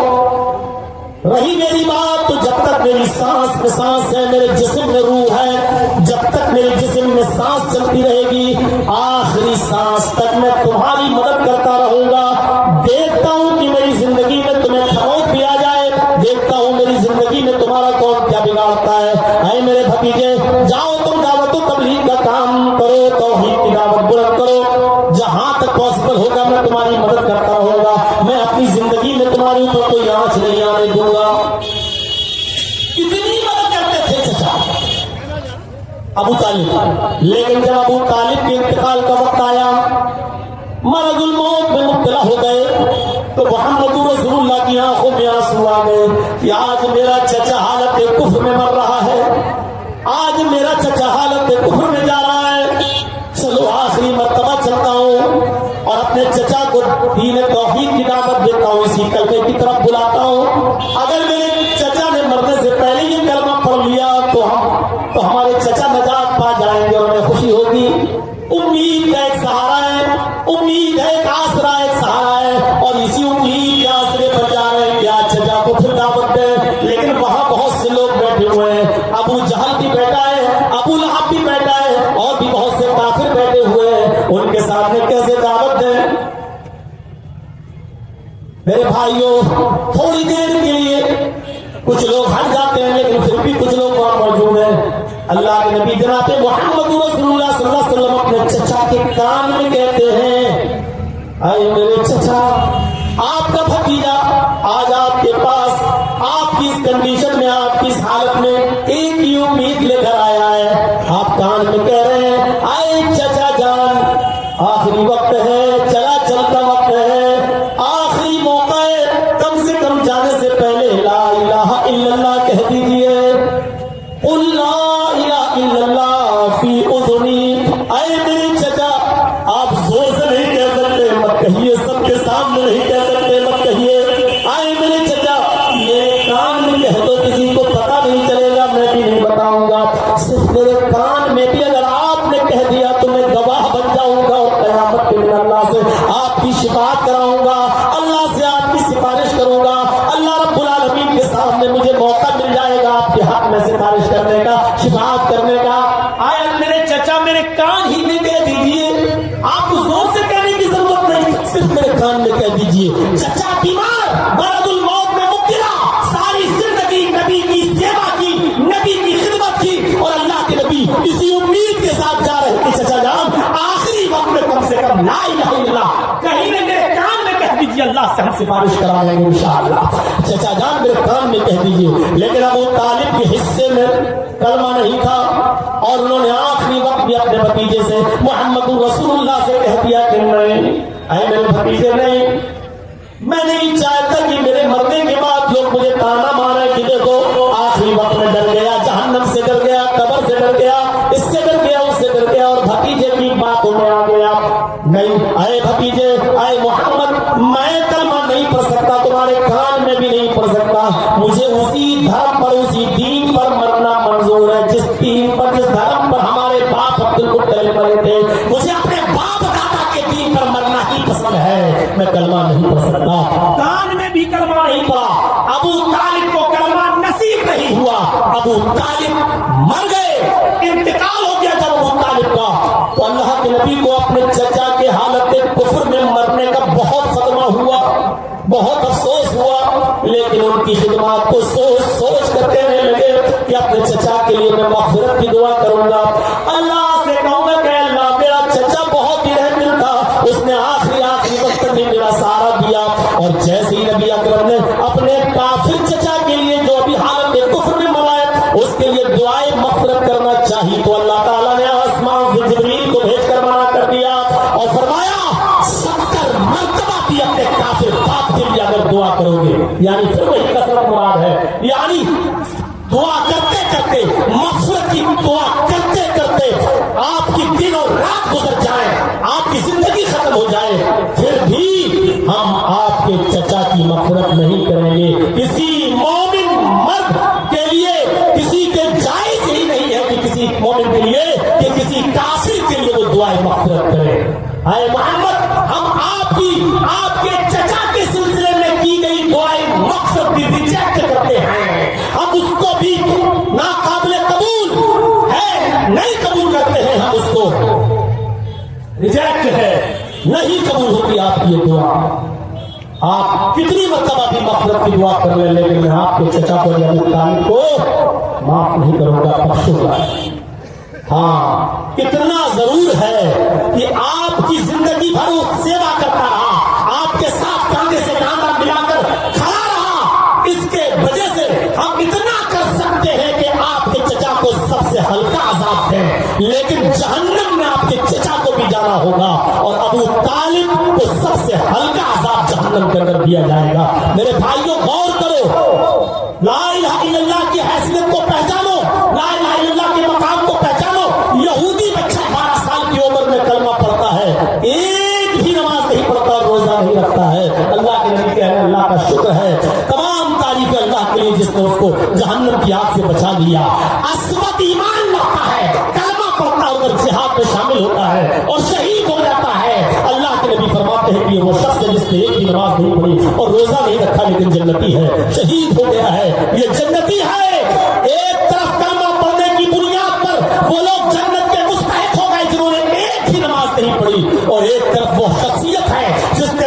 رہی میری بات تو جب تک میری سانس میں سانس ہے، میرے جسم میں روح ہے، جب تک میرے جسم میں سانس چلتی رہے گی، آخری سانس تک میں تمہاری مدد کرتا رہوں گا۔ دیکھتا ہوں کہ میری زندگی میں تمہیں فروغ دیا جائے، دیکھتا ہوں میری زندگی میں تمہارا کون کیا بگاڑتا ہے۔ اے میرے بھتیجے جاؤ، تم دعوت و تبلیغ کا کام کرو، توحید کی دعوت بلند کرو، جہاں تک پاسبل ہوگا میں تمہاری مدد کرتا رہوں گا، میں اپنی زندگی میں تمہاری اوپر کوئی آنچ نہیں آنے دوں گا۔ کتنی مدد کرتے تھے چچا ابو طالب، لیکن جب ابو طالب کے انتقال کا وقت آیا، مرض الموت میں مبتلا ہو گئے تو محمد رسول اللہ کی آنکھوں میں آنسو آ گئے کہ آج میرا چچا حالت کفر میں مر رہا ہے، آج میرا چچا حالت کفر میں جا رہا ہے، چلو آخری مرتبہ چلتا ہوں اور اپنے چچا کو دین توحید کی دعوت دیتا ہوں، اسی کلمے کی طرف بلاتا ہوں۔ اگر میرے چچا نے مرنے سے پہلے یہ کلمہ پڑھ لیا تو ہمارے چچا نجات پا جائیں گے اور ہمیں خوشی ہوگی۔ امید کا ایک سہارا ہے، امید ہے ایک آسرا، ایک سہارا ہے، اور اسی امید کے آسرے پر جا رہے ہیں کہ آج چچا کو پھر دعوت دیں، لیکن وہاں بہت سے لوگ بیٹھے ہوئے ہیں، ابو جہل بھی بیٹھا ہے، ابو لہب بھی بیٹھا ہے، اور بھی بہت سے کافر بیٹھے ہوئے ہیں، ان کے سامنے کیسے دعوت دیں؟ میرے بھائیوں تھوڑی دیر کے لیے کچھ لوگ ہٹ جاتے ہیں لیکن پھر بھی کچھ لوگ وہاں موجود ہیں. اللہ کے نبی جناب محمد رسول اللہ صلی اللہ علیہ وسلم اپنے چچا کے کان میں کہتے ہیں اے میرے چچا, آپ کا بھتیجا آج آپ کے پاس آپ کی اس کنڈیشن میں, آپ کی اس حالت میں ایک ہی امید لے کر آیا ہے. آپ کان میں کہہ رہے ہیں اے چچا جان, آخری وقت ہے, چلا چلتا وقت ہے, آخری موقع ہے, کم سے کم جانے سے پہلے لا الہ الا اللہ کہہ دیجئے. قل لا الہ الا اللہ فی اذنی. اے میرے چچا, آپ زور سے نہیں کہہ سکتے, مت کہیے, سب کے سامنے نہیں کہہ سکتے, مت کہیے. اے میرے چچا, میرے کان میں کہہ دو, کسی کو پتا نہیں چلے گا, میں بھی نہیں بتاؤں گا, صرف میرے کان میں بھی اگر آپ نے کہہ دیا تو میں گواہ بن جاؤں گا اور قیامت کے دن اللہ سے آپ کی شفاعت کراؤں گا, اللہ سے آپ کی سفارش کروں گا, اللہ رب العالمین کے سامنے مجھے موقع مل جائے گا آپ کے حق میں سفارش کرنے کا, شفاعت کرنے کا. آیا میرے چچا میرے کان ہی میں کہہ دیجئے, آپ کو زور سے کہنے کی ضرورت نہیں, صرف میرے کان میں کہہ دیجئے. چچا بیمار, مرض الموت میں مبتلا, ساری زندگی نبی کی سیوا کی, نبی کی خدمت کی, اور اللہ کے نبی اسی امید کے ساتھ جا رہے کہ چچا جان آخری وقت میں کم سے کم لا الہ الا اللہ کہیں میں میرے کان میں کہہ دیجئے, اللہ سے ہم سفارش کرا لیں گے انشاءاللہ. چچا جان میرے کان میں کہہ دیجئے. لیکن ابو طالب کے حصے میں کلمہ نہیں تھا, اور انہوں نے آخری وقت بھی اپنے بھتیجے سے محمد رسول اللہ سے کہہ دیا کہ نہیں, اے میرے بھتیجے نہیں, میں نہیں چاہتا کہ میرے مرنے کے بعد لوگ مجھے تانا مارے کہ دیکھو آخری وقت میں ڈر گیا, جہنم سے ڈر گیا, قبر سے ڈر گیا, اس سے ڈر گیا, اس سے ڈر گیا, اور بھتیجے کی باتوں میں آ گیا. نہیں, اے بھتیجے, اے محمد, میں کلمہ نہیں پڑھ سکتا, تمہارے کان میں بھی نہیں پڑھ سکتا, مجھے اسی دھرم پر, اسی دین پر مرنا منظور ہے جس دین پر, جس دھرم پر ہمارے باپ عبد المطلب مرے تھے. مجھے اپنے باپ دادا کے دین پر مرنا ہی پسند ہے, میں کلمہ نہیں پڑھ سکتا. کان میں بھی کلمہ نہیں پڑا, ابو طالب کو کلمہ نصیب نہیں ہوا, ابو طالب مر گئے, انتقال ہو گیا جب ابو طالب کا. تو اللہ کے نبی کو اپنے چچا کے حالت کفر میں مرنے کا بہت صدمہ ہوا, بہت افسوس ہوا, لیکن ان کی خدمات کو سوچ سوچ کر کہنے لگے کہ اپنے چچا کے لیے میں مغفرت کی دعا کروں گا, اللہ سے کہوں گا کہ اللہ میرا چچا بہت ہی رحم دل تھا, اس نے آخری وقت میں میرا سہارا دیا. اور جیسے ہی نبی اکرم نے اپنے کافر چچا کے لیے جو ابھی حالت کفر میں مرا ہے اس کے لیے دعائیں مغفرت کرنا چاہیے, تو اللہ تعالیٰ نے آسمان سے جبریل کو بھیج کر منع کر دیا اور فرمایا 70 مرتبہ بھی اپنے کافر باپ کے لیے اگر دعا کرو گے, یعنی پھر وہی کثرت مراد ہے, یعنی دعا کرتے کرتے, مغفرت کی دعا کرتے کرتے آپ کی دن اور رات گزر جائے, آپ کی زندگی ختم ہو جائے, پھر بھی ہم آپ کے چچا کی مغفرت نہیں کریں گے. کسی مومن مرد کے لیے, کسی کے جائز ہی نہیں ہے کہ کسی مومن کے لیے کہ کسی کافر کے لیے وہ دعائیں مغفرت کرے. اے محمد, ہم آپ کے چچا کے سلسلے میں کی گئی دعائیں مغفرت بھی ریجیکٹ کرتے ہیں, ہم اس کو بھی ناقابل قبول ہے, نہیں قبول کرتے ہیں, ہم اس کو ریجیکٹ ہے, نہیں قبول ہوتی آپ کی یہ دعا. آپ کتنی مرتبہ بھی مغفرت کی دعا کر لیں, لیکن میں آپ کے چچا کو ابو طالب کو معاف نہیں کروں گا, بخشوں گا. ہاں, کتنا ضرور ہے کہ آپ کی زندگی بھر وہ سیوا کرتا رہا, آپ کے ساتھ کاندھے سے کاندھا ملا کر کھڑا رہا. اس کے وجہ سے ہم اتنا کر سکتے ہیں کہ آپ کے چچا کو سب سے ہلکا عذاب ہے, لیکن جہنم میں آپ کے چچا کو بھی جانا ہوگا, اور ابو طالب کو سب سے ہلکا عذاب جہنم کے اندر دیا جائے گا. میرے بھائیوں غور کرو, لا الہ الا اللہ کی حیثیت کو پہچانو, لا الہ الا اللہ کے مقام کو پہچانو. یہودی بچہ 12 سال کی عمر میں کلمہ پڑھتا ہے, ایک بھی نماز نہیں پڑھتا, روزہ نہیں رکھتا ہے. اللہ کے نبی کہہ رہے ہیں اللہ کا شکر ہے, تمام تعریف اللہ کے لیے جس نے اس کو جہنم کی آگ سے بچا لیا. اسود ایمان لاتا ہے, کلمہ پڑھتا ہے, اور جہاد میں شامل ہوتا ہے اور شہید ہو جاتا ہے. اللہ کے نبی فرماتے ہیں کہ وہ شخص ہے جس نے ایک بھی نماز نہیں پڑھی اور روزہ نہیں رکھا لیکن جنتی ہے, شہید ہو گیا ہے, یہ جنتی ہے. ایک طرف کلمہ پڑھنے کی بنیاد پر وہ لوگ جنت کے مستحق ہو گئے جنہوں نے ایک بھی نماز نہیں پڑھی, اور ایک طرف وہ شخصیت ہے جس نے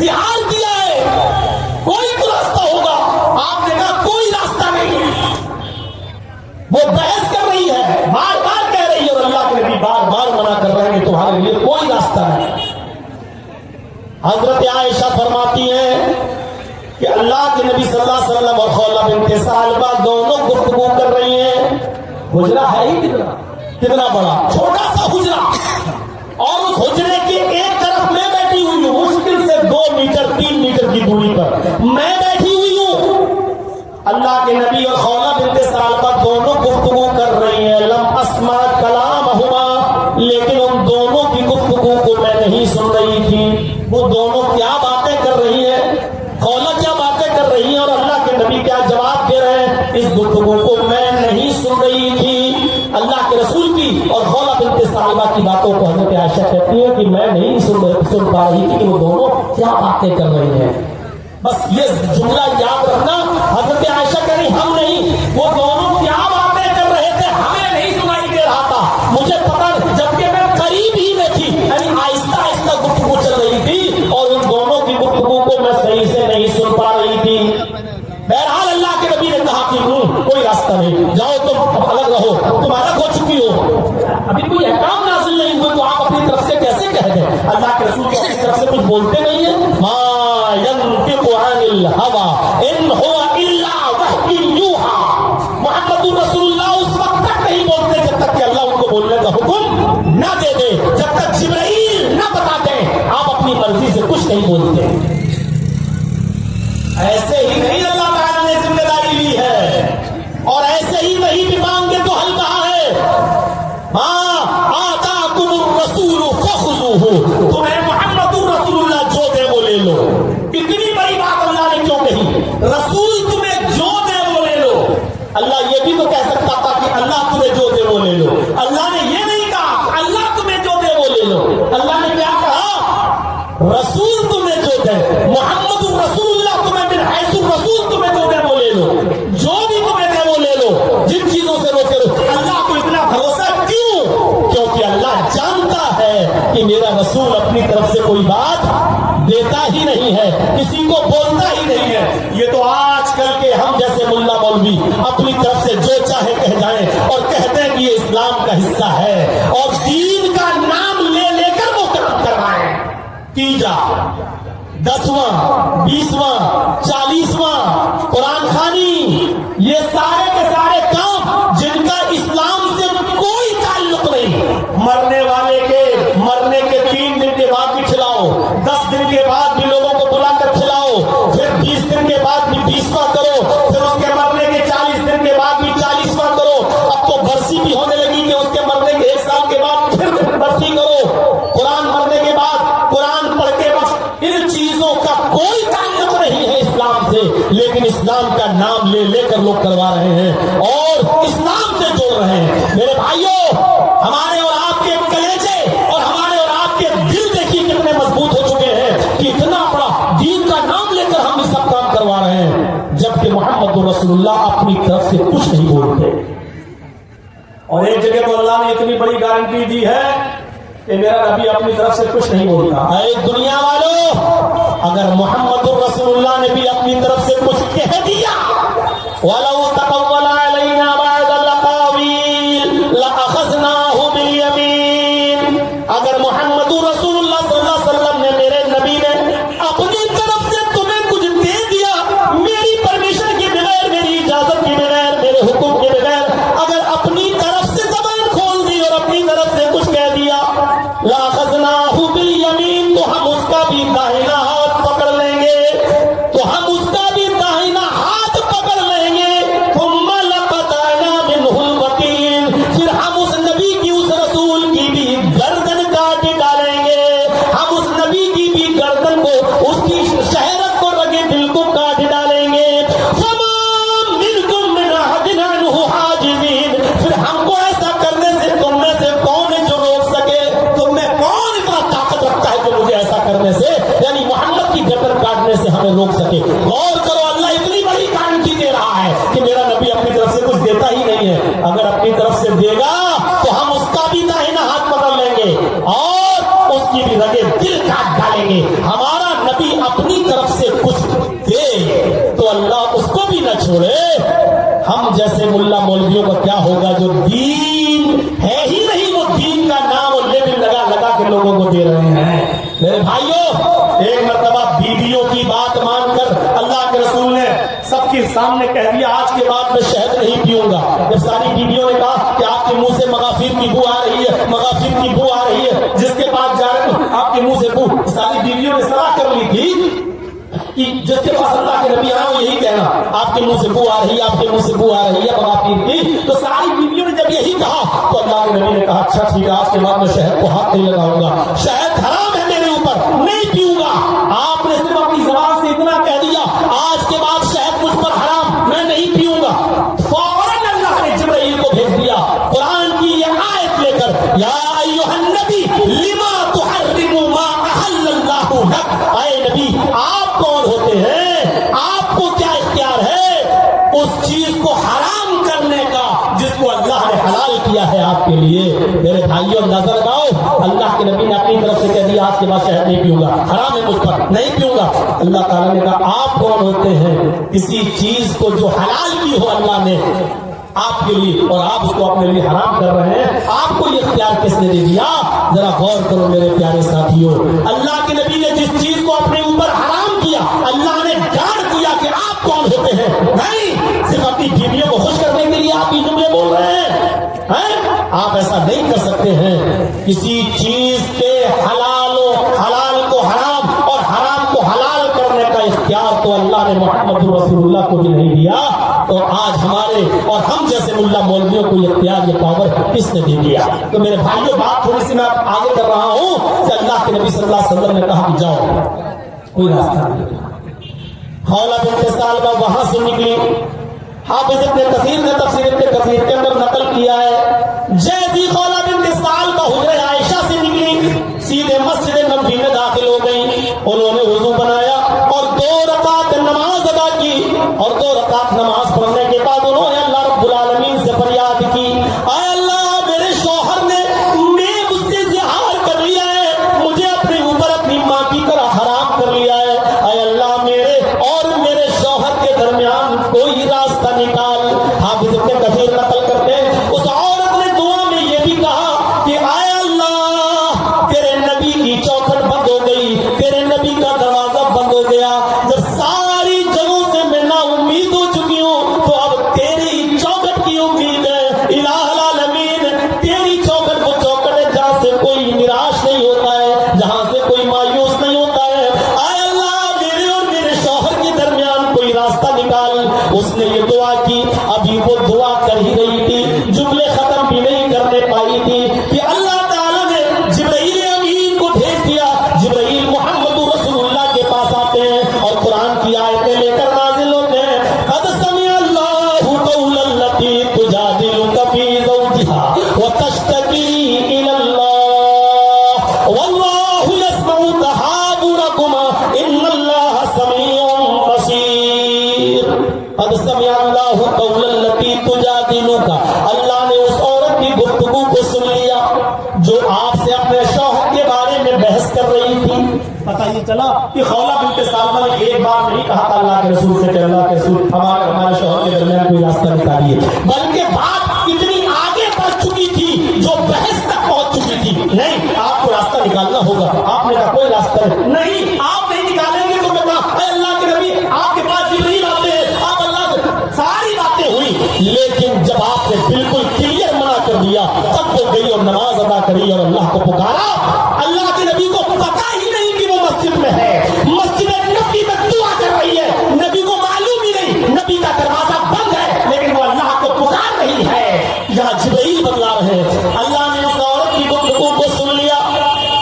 زہار کیا ہے کوئی تو راستہ ہوگا. آپ نے کہا کوئی راستہ نہیں. وہ بحث کر رہی ہے, بار بار کہہ رہی ہے, اور اللہ کے نبی بار بار منع کر رہے ہیں کہ تمہارے لیے کوئی راستہ نہیں. حضرت عائشہ فرماتی ہیں کہ اللہ کے نبی صلی اللہ علیہ وسلم اور خولہ بنت ثعلبہ دونوں گفتگو کر رہی ہیں. حجرہ ہے ہی کتنا بڑا, چھوٹا سا حجرہ, اور اس حجرے کے ایک طرف میں بیٹھی ہوئی ہوں, مشکل سے 2 میٹر 3 میٹر کی دوری پر میں بیٹھی ہوئی ہوں. اللہ کے نبی اور خولہ بنت ثعلبہ دونوں گفتگو کر رہی ہیں. لم اسمع کلامہما, لیکن ان دونوں کی گفتگو کو میں نہیں سن رہی تھی. وہ دونوں کیا باتیں کر رہی ہیں, خولہ کیا باتیں کر رہی ہیں اور اللہ کے نبی کیا جواب دے رہے ہیں, اس گفتگو کو میں نہیں سن رہی تھی. اللہ کے رسول کی اور خولہ بنت ثعلبہ کی باتوں کو حضرت عائشہ کہتی ہے کہ میں نہیں سن پا رہی تھی کہ وہ دونوں کیا باتیں کر رہی ہیں. بس یہ جملہ یاد رکھنا, حضرت عائشہ کہہ رہی ہم نہیں, وہ دونوں کیا باتیں کر رہے تھے ہمیں نہیں سنائی دے رہا تھا. مجھے پتا, جبکہ میں قریب ہی میں تھی, یعنی آہستہ آہستہ گفتگو چل رہی تھی اور ان دونوں کی گفتگو کو میں صحیح سے نہیں سن پا رہی تھی. بہرحال اللہ کے نبی نے کہا کہ کوئی راستہ نہیں, جاؤ تم الگ رہو, تم الگ ہو چکی ہو, ابھی کوئی احکام نازل نہیں ہوئے تو آپ اپنی طرف سے کیسے کہہ دیں. اللہ کے رسول کو اپنی طرف سے کچھ بولتے نہیں ہیں. ما ينطق عن الهوى ان هو الا وحی یوحى. محمد رسول اللہ اس وقت تک نہیں بولتے جب تک کہ اللہ ان کو بولنے کا حکم نہ دے دے, جب تک جبرائیل نہ بتا دیں. آپ اپنی مرضی سے کچھ نہیں بولتے. ایسے ہی نہیں اللہ تعالیٰ نے ذمہ داری لی ہے, اور ایسے ہی وہی بھی مانگے تو حل کہا ہے. ما آتاکم الرسول فخذوہ, تمہیں محمد رسول اللہ جو دے وہ لے لو. اتنی بڑی بات اللہ نے کیوں کہی, رسول تمہیں جو دے وہ لے لو. اللہ یہ بھی تو کہہ سکتا تھا کہ اللہ تمہیں جو دے وہ لے لو. اللہ نے یہ نہیں کہا اللہ تمہیں جو دے وہ لے لو. اللہ نے کیا کہا, رسول تمہیں جو دے, محمد رسول اللہ تمہیں بن حیث الرسول تمہیں جو دے وہ لے لو. جو بھی تمہیں دے وہ لے لو, جن چیزوں سے روکے رو. اللہ کو اتنا بھروسہ کیوں, کیونکہ اللہ جانتا ہے کہ میرا رسول اپنی طرف سے کوئی بات دیتا ہی نہیں ہے, کسی کو بولتا ہی نہیں ہے. یہ تو آج کل کے ہم جیسے ملا مولوی اپنی طرف سے جو چاہے کہہ جائیں اور کہتے ہیں کہ یہ اسلام کا حصہ ہے, اور دین کا نام لے لے کر وہ کام کروائیں. تیجا, 10واں, 20واں, 40واں, قرآن خوانی, یہ سارے کے سارے کام جن کا اسلام سے کوئی تعلق نہیں. مرنے والے کے مرنے کے 3 دن کے بعد بھی کھلاؤ, 10 دن کے بعد بھی لوگوں کو بلا کر کھلاؤ, پھر 20 دن کے بعد بھی 20واں کرو, پھر اس کے مرنے کے 40 دن کے بعد بھی 40واں کرو. اب تو برسی بھی ہونے لگی کہ اس کے مرنے کے 1 سال کے بعد پھر برسی کرو. قرآن مرنے کے بعد قرآن پڑھ کے بس. ان چیزوں کا کوئی تعلق نہیں ہے اسلام سے, لیکن اسلام کا نام لے لے کر لوگ کروا رہے ہیں اور اسلام سے جوڑ رہے ہیں. میرے بھائیوں, ہمارے اور آپ کے کلیجے اور ہمارے اور آپ کے دل دیکھیے کتنے مضبوط ہو چکے ہیں کہ اتنا بڑا دین کا نام لے کر ہم یہ سب کام کروا رہے ہیں, جبکہ محمد رسول اللہ اپنی طرف سے کچھ نہیں بولتے. اور ایک جگہ تو اللہ نے اتنی بڑی گارنٹی دی ہے کہ میرا نبی اپنی طرف سے کچھ نہیں بولتا. اے دنیا والوں, اگر محمد رسول اللہ نے بھی اپنی طرف سے کچھ کہہ دیا, وَلَوْ تَقَوَّلَ عَلَيْنَا بَعْضَ الْأَقَاوِيلِ لَأَخَذْنَاهُ بِالْيَمِينِ. اگر محمد رسول اللہ صلی اللہ علیہ وسلم نے, میرے نبی نے اپنی طرف سے تمہیں کچھ دے دیا, میری پرمیشن کے بغیر, میری اجازت کے بغیر, میرے حکم کے بغیر, اگر اپنی طرف سے زبان کھول دی اور اپنی طرف سے کچھ کہہ دیا, لَأَخَذْنَاهُ بِالْيَمِينِ, تو ہم اس کا بھی داہنا ہاتھ پکڑ لیں گے, تو ہم اس کا بھی داہنا ہاتھ پکڑ لیں گے. ثُمَّ لَقَطَعْنَا مِنْهُ الْوَتِينَ, پھر ہم اس نبی کی, اس رسول کی بھی گردن کاٹ ڈالیں گے. لوگوں کو دے رہے ہیں۔ میرے بھائیوں، ایک مرتبہ بیویوں کی بات مان کر اللہ کے رسول نے سب کے سامنے کہہ دیا آج کے بعد میں شہد نہیں پیوں گا۔ جب ساری بیویوں نے کہا کہ آپ کے منہ سے مغافیر کی بو آ رہی ہے، مغافیر کی بو آ رہی ہے، جس کے پاس جا رہے ہیں آپ کے منہ سے بو، ساری بیویوں نے صلاح کر لی تھی کہ جس کے پاس اللہ کے نبی آئے وہ یہی کہنا آپ کے منہ سے بو آ رہی ہے، آپ کے منہ سے بو آ رہی ہے مغافیر کی۔ تو ساری بیویوں نے جب یہی کہا تو اللہ کے نبی نے کہا اچھا ٹھیک ہے، آج کے بعد میں شہد کو ہاتھ نہیں لگاؤں گا، شہد حرام ہے میرے اوپر، نہیں پیوں گا۔ آپ نے صرف اپنی زبان سے اتنا کہہ دیا آج کے بعد شہد مجھ پر حرام، میں نہیں پیوں گا، فوراً اللہ نے جبرائیل کو بھیج دیا قرآن کی یہ آیت لے کر، یا ایھا النبی لما تحرم ما احل اللہ لک، اے نبی آپ کون ہوتے ہیں، آپ کو کیا اختیار ہے اس چیز کو حرام کرنے کا جس کو اللہ نے حلال کیا ہے آپ کے لیے۔ میرے بھائیوں نظر لگاؤ، اللہ کے نبی نے اپنی طرف سے کہہ دیا آج کے بعد شہد نہیں پیوں گا، حرام ہے مجھ پر، نہیں پیوں گا۔ اللہ تعالیٰ نے کہا آپ کون ہوتے ہیں کسی چیز کو جو حلال کی ہو اللہ نے آپ کے لیے اور آپ اس کو اپنے لیے حرام کر رہے ہیں، آپ کو یہ اختیار کس نے دے دیا؟ ذرا غور کرو میرے پیارے ساتھیوں، اللہ کے نبی نے جس چیز کو اپنے اوپر حرام کیا اللہ نے جان دیا کہ آپ کون ہوتے ہیں، نہیں صرف اپنی بیویوں کو خوش کرنے کے لیے آپ یہ جملے بول رہے ہیں۔ آپ ایسا نہیں کر سکتے ہیں، کسی چیز کے حلال کو حرام اور حرام کو حلال کرنے کا اختیار تو اللہ نے محمد رسول اللہ کو بھی نہیں دیا، تو آج ہمارے اور ہم جیسے ملا مولویوں کو یہ اختیار یہ پاور کس نے دے دیا؟ تو میرے بھائیوں بات تھوڑی سی میں آگے کر رہا ہوں کہ اللہ کے نبی صلی اللہ علیہ وسلم نے کہا کہ جاؤ، کوئی راستہ نہیں۔ خولہ بنت ثعلبہ وہاں سے نکلی، حافظ ابن کثیر نے تفسیر ابن کثیر کے اندر نقل کیا ہے، جیسی خولہ بنت ثعلبہ حجرہ عائشہ سے نکلی سیدھے مسجد نبوی میں داخل ہو گئی، انہوں نے وضو بنایا اور 2 رکعت نماز ادا کی، اور 2 رکعت نماز پڑھنے کے بعد انہوں نے اللہ رب العالمین سے فریاد کی، اے اللہ میرے شوہر نے مجھ سے زہار کر لیا ہے، مجھے اپنے اوپر اپنی ماں کی طرح حرام کر لیا ہے، اے اللہ میرے اور میرے شوہر کے درمیان کوئی راستہ نکال۔ حافظ ابن کثیر نقل کرتے ہیں اس عورت نے دعا میں یہ بھی کہا کہ اے اللہ تیرے نبی کی چوکھٹ بند ہو گئی، تیرے نبی کا دروازہ بند ہو گیا، جب ساری جگہوں سے میں نا امید ہو چکی ہوں تو اب تیری چوکھٹ کی امید ہے، الہ العالمین تیری چوکھٹ وہ چوکھٹ ہے جہاں سے کوئی نراش نہیں ہوتا ہے، جہاں سے کوئی مایوس نہیں ہوتا ہے، اے اللہ میرے اور میرے شوہر کے درمیان کوئی راستہ نکال۔ اس نے یہ دعا کی، ابھی وہ دعا کر ہی رہی تھی، جملے ختم بھی نہیں کرنے پائی تھی کہ اللہ تعالیٰ نے جبرائیل امین کو بھیج دیا، جبرائیل محمد رسول اللہ کے پاس آتے ہیں اور قرآن کی آیتیں لے کر نازل ہوتے ہیں، قد سمع اللہ قول التی تجادلک فی زوجہا وتشتکی الی اللہ واللہ یسمع تحاورکما ان اللہ سمیع بصیر۔ قد سمع اللہ قول التی تجادلک، اللہ نے اس عورت کی گفتگو کو سن لیا جو آپ سے اپنے شوہر کے بارے میں بحث کر رہی تھی۔ پتہ یہ چلا کہ خولہ بنت ثعلبہ نے ایک بار نہیں کہا تھا اللہ کے رسول سے کہ اللہ کے رسول ہمارے شوہر کے درمیان کوئی راستہ نکالیے، بلکہ بات اتنی آگے بڑھ چکی تھی جو بحث تک پہنچ چکی تھی، نہیں آپ کو راستہ نکالنا ہوگا۔ آپ نے کہا کوئی راستہ نہیں، آپ نہیں نکالیں گے تو میں کہا اے اللہ کے نبی آپ کے پاس جبرائیل آتے ہیں، آپ اللہ سے ساری باتیں ہوئی، لیکن جب آپ نے بالکل کلیئر منع کر دیا تب وہ گئی اور نماز ادا کری اور اللہ کو پکارا۔ اللہ کے نبی کو پتا ہی نہیں کہ وہ مسجد میں ہے، مسجد نبی میں دعا کر رہی ہے، نبی کو معلوم ہی نہیں، نبی کا دروازہ بند ہے لیکن وہ اللہ کو پکار رہی ہے، یہاں جبرائیل بتلا رہے ہیں۔ اللہ نے اس عورت کی گفتگو کو سن لیا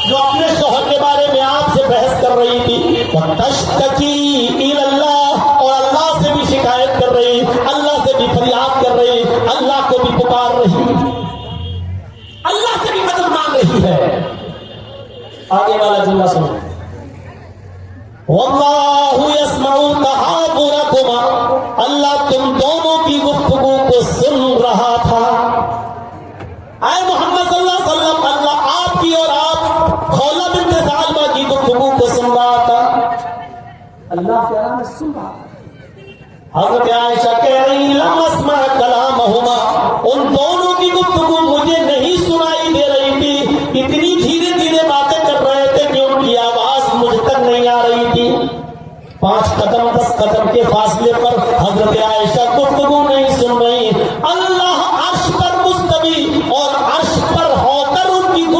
جو اپنے شوہر کے بارے میں آپ سے بحث کر رہی تھی، وتشتکی الی اللہ، اور اللہ سے بھی شکایت کر رہی، اللہ سے بھی فریاد کر رہی، اللہ کو بھی پکار رہی، اللہ سے بھی مدد مانگ رہی ہے۔ آگے والا جملہ سنو، واللہ یسمع تحاورکما، اللہ تم دونوں کی گفتگو کو سن رہا تھا۔ اے محمد صلی اللہ علیہ وسلم، اللہ آپ کی اور آپ خولہ بنت ثعلبہ کی گفتگو کو سن رہا تھا، اللہ تعالیٰ نے سن رہا تھا۔ حضرت عائشہ کہہ رہی لم اسمع کلامہما، ان دونوں کی گفتگو مجھے نہیں سنائی دے رہی تھی، اتنی دھیرے دھیرے بات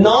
9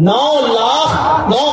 9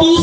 30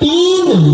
3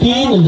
3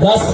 10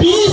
20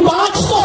500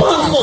500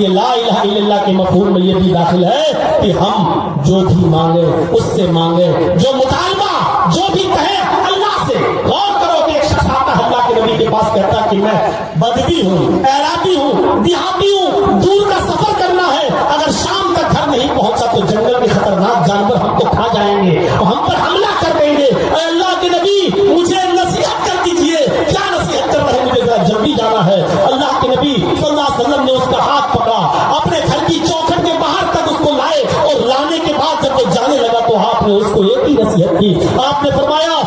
یہ لا الہ الا اللہ کے مفہوم میں یہ بھی داخل ہے کہ ہم جو بھی مانگے اس سے مانگے، جو مطالبہ جو بھی کہیں اللہ سے۔ غور کرو کہ ایک شخص آتا ہے اللہ کے نبی کے پاس، کہتا کہ میں بدوی ہوں، اعرابی ہوں، دیہاتی ہوں، دور کا سفر کرنا ہے، اگر شام تک گھر نہیں پہنچا تو جنگل کے خطرناک جانور ہم کو کھا جائیں گے اور ہم پر حملہ کر دیں گے، اے اللہ کے نبی مجھے نصیحت کر دیجئے۔ کیا نصیحت کر رہے ہیں؟ مجھے ذرا جلدی جانا ہے۔ اللہ کے نبی صلی اللہ علیہ وسلم نے اس کا ہاتھ پکڑا، اپنے گھر کی چوکھٹ کے باہر تک اس کو لائے، اور لانے کے بعد جب وہ جانے لگا تو آپ نے اس کو ایک ہی نصیحت کی۔ آپ نے فرمایا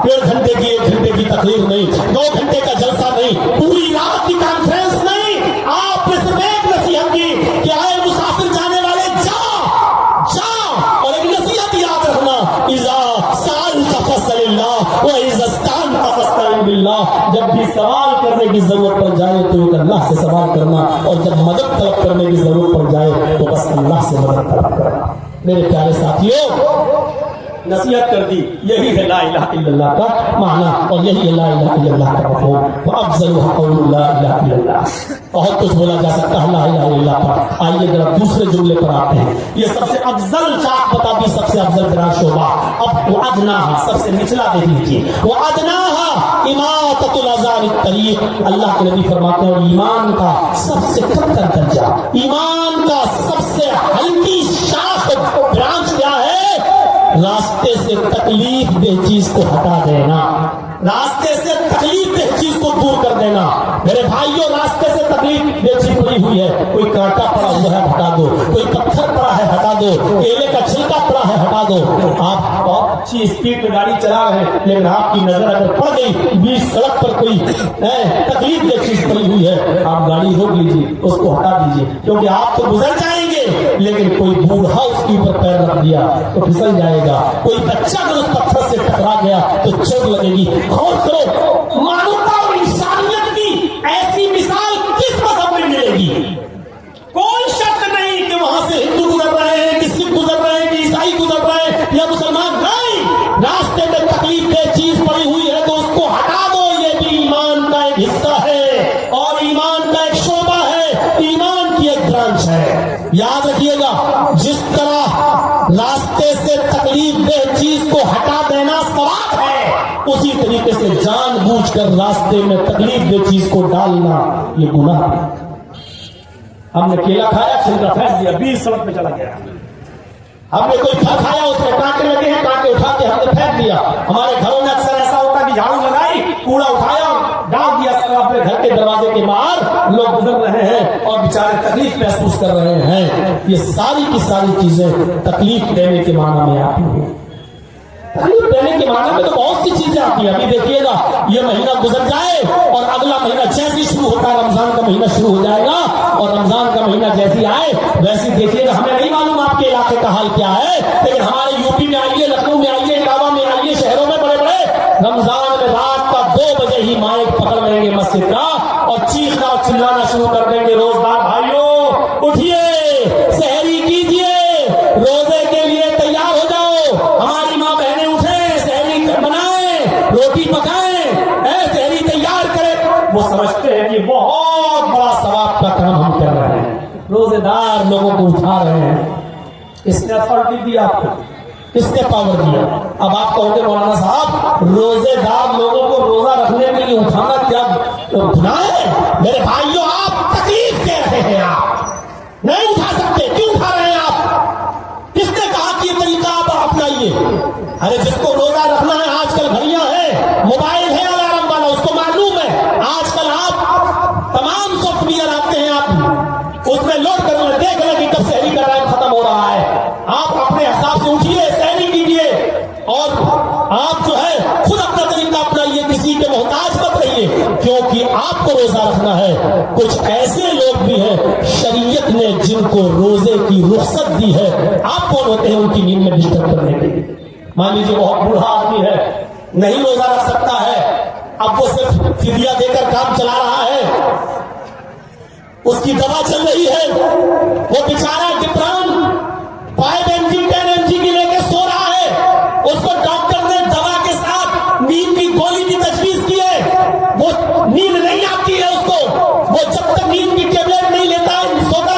1.5 گھنٹے کی 1 گھنٹے کی تقریر نہیں، 2 گھنٹے کا جلسہ نہیں، پوری رات کی کانفرنس نہیں، آپ نے صرف ایک نصیحت کی کہ آئے مسافر جانے والے جا اور ایک نصیحت یاد رکھنا، اذا سألت فاسأل اللہ واذا استعنت فاستعن باللہ۔ جب بھی سوال کرنے کی ضرورت پڑ جائے تو ایک اللہ سے سوال کرنا، اور جب مدد طلب کرنے کی ضرورت پڑ جائے تو بس اللہ سے مدد طلب کرنا۔ میرے پیارے ساتھیوں، نصیحت کر دی، یہی ہے لا الہ الا اللہ کا معنی، اور یہی ہے لا الہ الا اللہ کا مفہوم۔ فافضلها قول لا الہ الا اللہ۔ بہت کچھ بولا جا سکتا ہے لا الہ الا اللہ پر، آئیے ذرا دوسرے جملے پر آتے ہیں۔ یہ سب سے افضل چاک بتا دی، سب سے افضل برا شعبہ۔ اب وہ ادناہا، سب سے نچلا دے دیجیے، وہ ادناہا اماطۃ الاذى عن الطریق۔ اللہ کے نبی فرماتے ہیں ایمان کا سب سے کم تر درجہ، ایمان کا سب سے ہلکی شاخ برانچ کیا ہے؟ راستے سے تکلیف دہ چیز کو ہٹا دینا، راستے سے تکلیف دہ چیز کو دور کر دینا۔ میرے بھائیوں، راستے سے تکلیف دہ چیز پڑی ہوئی ہے، کوئی کانٹا پڑا ہوا ہے ہٹا دو، کوئی پتھر پڑا ہے ہٹا دو، کیلے کا چھلکا پڑا ہے ہٹا دو۔ آپ بہت اچھی اسپیڈ میں گاڑی چلا رہے ہیں، لیکن آپ کی نظر اگر پڑ گئی بیچ سڑک پر کوئی تکلیف دہ چیز پڑی ہوئی ہے، آپ گاڑی روک لیجیے، اس کو ہٹا دیجیے، کیونکہ آپ تو گزر جائیں گے، لیکن کوئی بوڑھا اس کے اوپر پیر رکھ دیا تو پھسل جائے گا، کوئی بچہ اگر اس پتھر سے ٹکرا گیا تو چوٹ لگے گی۔ غور کرو، مانوتا اور انسانیت کی ایسی مثال کس مذہب میں ملے گی؟ کوئی شک نہیں کہ وہاں سے ہندو گزر رہے ہیں، کہ سکھ گزر رہے ہیں، کہ عیسائی گزر رہے ہیں یا مسلمان، نہیں، راستے میں تکلیف دہ چیز پڑی ہوئی ہے تو اس کو ہٹا دو۔ یہ بھی ایمان کا ایک حصہ ہے اور ایمان کا ایک شعبہ ہے، ایمان کی ایک برانچ ہے۔ یاد رکھیے گا، جس طرح راستے سے تکلیف دہ چیز کو ہٹا دینا ثواب ہے، اسی طریقے سے جان بوجھ کر راستے میں تکلیف دہ چیز کو ڈالنا یہ گناہ ہے۔ ہم نے کیلا کھایا، چھلکا پھینک دیا، 20 سڑک پہ چلا گیا۔ ہم نے کوئی پھل کھایا، اس میں کانٹے لگے ہیں، کانٹے اٹھا کے ہم نے پھینک دیا۔ ہمارے گھروں میں اکثر ایسا ہوتا ہے کہ جھاڑو لگائی، کوڑا اٹھایا، ڈال دیا اپنے گھر کے دروازے کے باہر، لوگ گزر رہے ہیں اور بیچارے تکلیف محسوس کر رہے ہیں۔ یہ ساری کی ساری چیزیں تکلیف دینے کے معنی میں آتی ہیں۔ تکلیف دینے کے معنی میں تو بہت سی چیزیں آتی ہیں۔ ابھی دیکھیے گا، یہ مہینہ گزر جائے اور اگلا مہینہ جیسے شروع ہوتا ہے، رمضان کا مہینہ شروع ہو جائے گا، اور رمضان کا مہینہ جیسی آئے ویسے دیکھیے گا، ہمیں نہیں معلوم آپ کے علاقے کا حال کیا ہے، لیکن ہمارے یو پی میں آئیے، لکھنؤ میں آئیے، اٹاوا میں آئیے، شہروں میں بڑے بڑے رمضان میں رات کا 2 بجے ہی مائک پکڑ لیں گے مسجد کا اور چیخنا اور چلانا شروع کر دیں گے، روزدار بھائیوں اٹھیے، سحری کیجیے، روزے کے لیے تیار ہو جاؤ، ہماری ماں بہنیں اٹھیں، سحری بنائیں، روٹی پکائیں، سحری تیار کریں۔ وہ سمجھتے ہیں کہ بہت بڑا ثواب کا کام ہم کر رہے ہیں، روزے دار لوگوں کو اٹھا رہے ہیں۔ اس نے اتھارٹی دی آپ کو، کس نے پاور دیا؟ اب آپ کہو گے مولانا صاحب روزے دار لوگوں کو روزہ رکھنے کے لیے اٹھانا کیا گناہ ہے؟ میرے بھائیوں، آپ تکلیف دے رہے ہیں، آپ نہیں اٹھا سکتے، کیوں اٹھا رہے ہیں آپ؟ کس نے کہا کہ یہ طریقہ آپ اپنائیے؟ ارے جس کو روزہ رکھنا ہے، آج کل گھڑیاں ہیں، موبائل ہے الارم والا، اس کو معلوم ہے، آج کل آپ تمام سافٹ ویئر آتے ہیں، آپ اس میں لوڈ کر لیں، دیکھ لیں کہ کب سحری کا ٹائم ختم ہو رہا ہے۔ آپ اپنے حساب سے اٹھیے، سحری کیجیے، اور آپ جو ہے خود اپنا طریقہ اپنائیے، کسی کے محتاج مت رہیے، کیونکہ آپ کو روزہ رکھنا ہے۔ کچھ ایسے لوگ بھی ہیں شریعت نے جن کو روزے کی رخصت دی ہے، آپ کون ہوتے ہیں ان کی نیند میں ڈسٹرب کرنے کے لیے؟ مان لیجیے بہت بوڑھا آدمی ہے، نہیں روزہ رکھ سکتا ہے، اب وہ صرف فدیہ دے کر کام چلا رہا ہے، اس کی دوا چل رہی ہے، وہ بیچارہ ڈپران 5 mg 10 mg کی لے کے سو رہا ہے، اس کو ڈاکٹر نے دوا کے ساتھ نیند کی گولی بھی تجویز کی ہے، وہ نیند نہیں آتی ہے اس کو، وہ جب تک نیند کی ٹیبلٹ نہیں لیتا ہے سوتا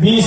20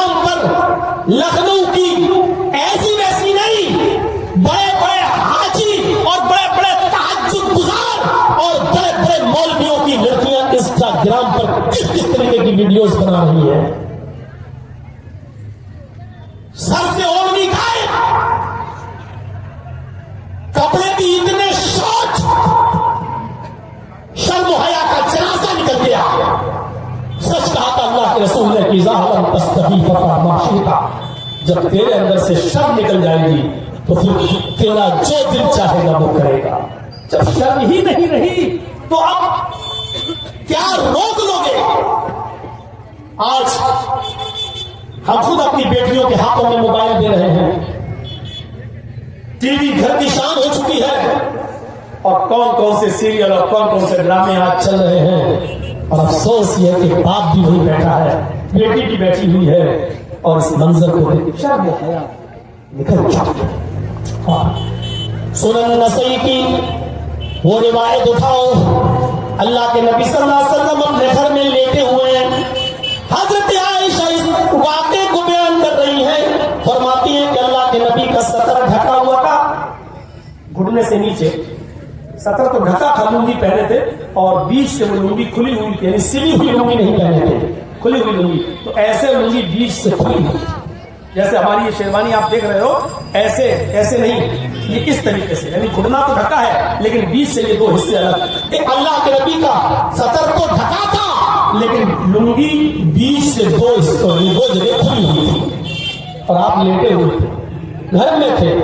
گرام پر لکھنؤ کی ایسی ویسی نہیں، بڑے بڑے حاجی اور بڑے بڑے تہجد گزار اور بڑے بڑے مولویوں کی لڑکیاں انسٹاگرام پر کس کس طریقے کی ویڈیوز بنا رہی ہیں، سر سے اوڑھنی غائب، کپڑے بھی اتنے شارٹ، شرم و حیا کا جنازہ نکل گیا۔ سچ کہا تھا اللہ کے رسول نے کہ ظاہرا تستحی فقط معشیتا، جب تیرے اندر سے شرم نکل جائے گی تو پھر تیرا جو دل چاہے گا وہ کرے گا۔ جب شرم ہی نہیں رہی تو اب کیا روک لو گے؟ آج ہم خود اپنی بیٹیوں کے ہاتھوں میں موبائل دے رہے ہیں، ٹی وی گھر کی شان ہو چکی ہے، اور کون کون سے سیریل اور کون کون سے ڈرامے آج چل رہے ہیں، اور افسوس یہ کہ باپ بھی وہی بیٹھا ہے، بیٹی بھی بیٹھی ہوئی ہے، اور اس منظر کو دیکھ شرم و حیا نکل چکی ہے۔ سنن نسائی کی وہ روایت اٹھاؤ، اللہ کے نبی صلی اللہ علیہ وسلم اپنے گھر میں لیٹے ہوئے ہیں، حضرت عائشہ اس واقعے کو بیان کر رہی ہیں، فرماتی ہیں کہ اللہ کے نبی کا سطر ڈھکا ہوا تھا گھٹنے سے نیچے، سطر تو ڈھکا تھا، لنگی پہنے تھے اور بیچ سے وہ لنگی کھلی ہوئی تھی، یعنی سلی ہوئی لنگی نہیں پہنے تھے، کھلی ہوئی لنگی، تو ایسے لنگی بیچ سے کھلی ہوئی، جیسے ہماری یہ شیروانی آپ دیکھ رہے ہو، ایسے نہیں، یہ اس طریقے سے، یعنی گھٹنا تو ڈھکا ہے لیکن بیچ سے یہ دو حصے الگ۔ اللہ کے نبی کا سطر تو ڈھکا تھا لیکن لنگی بیچ سے دو جگہ کھلی ہوئی تھی، اور آپ لیٹے ہوئے تھے، گھر میں تھے۔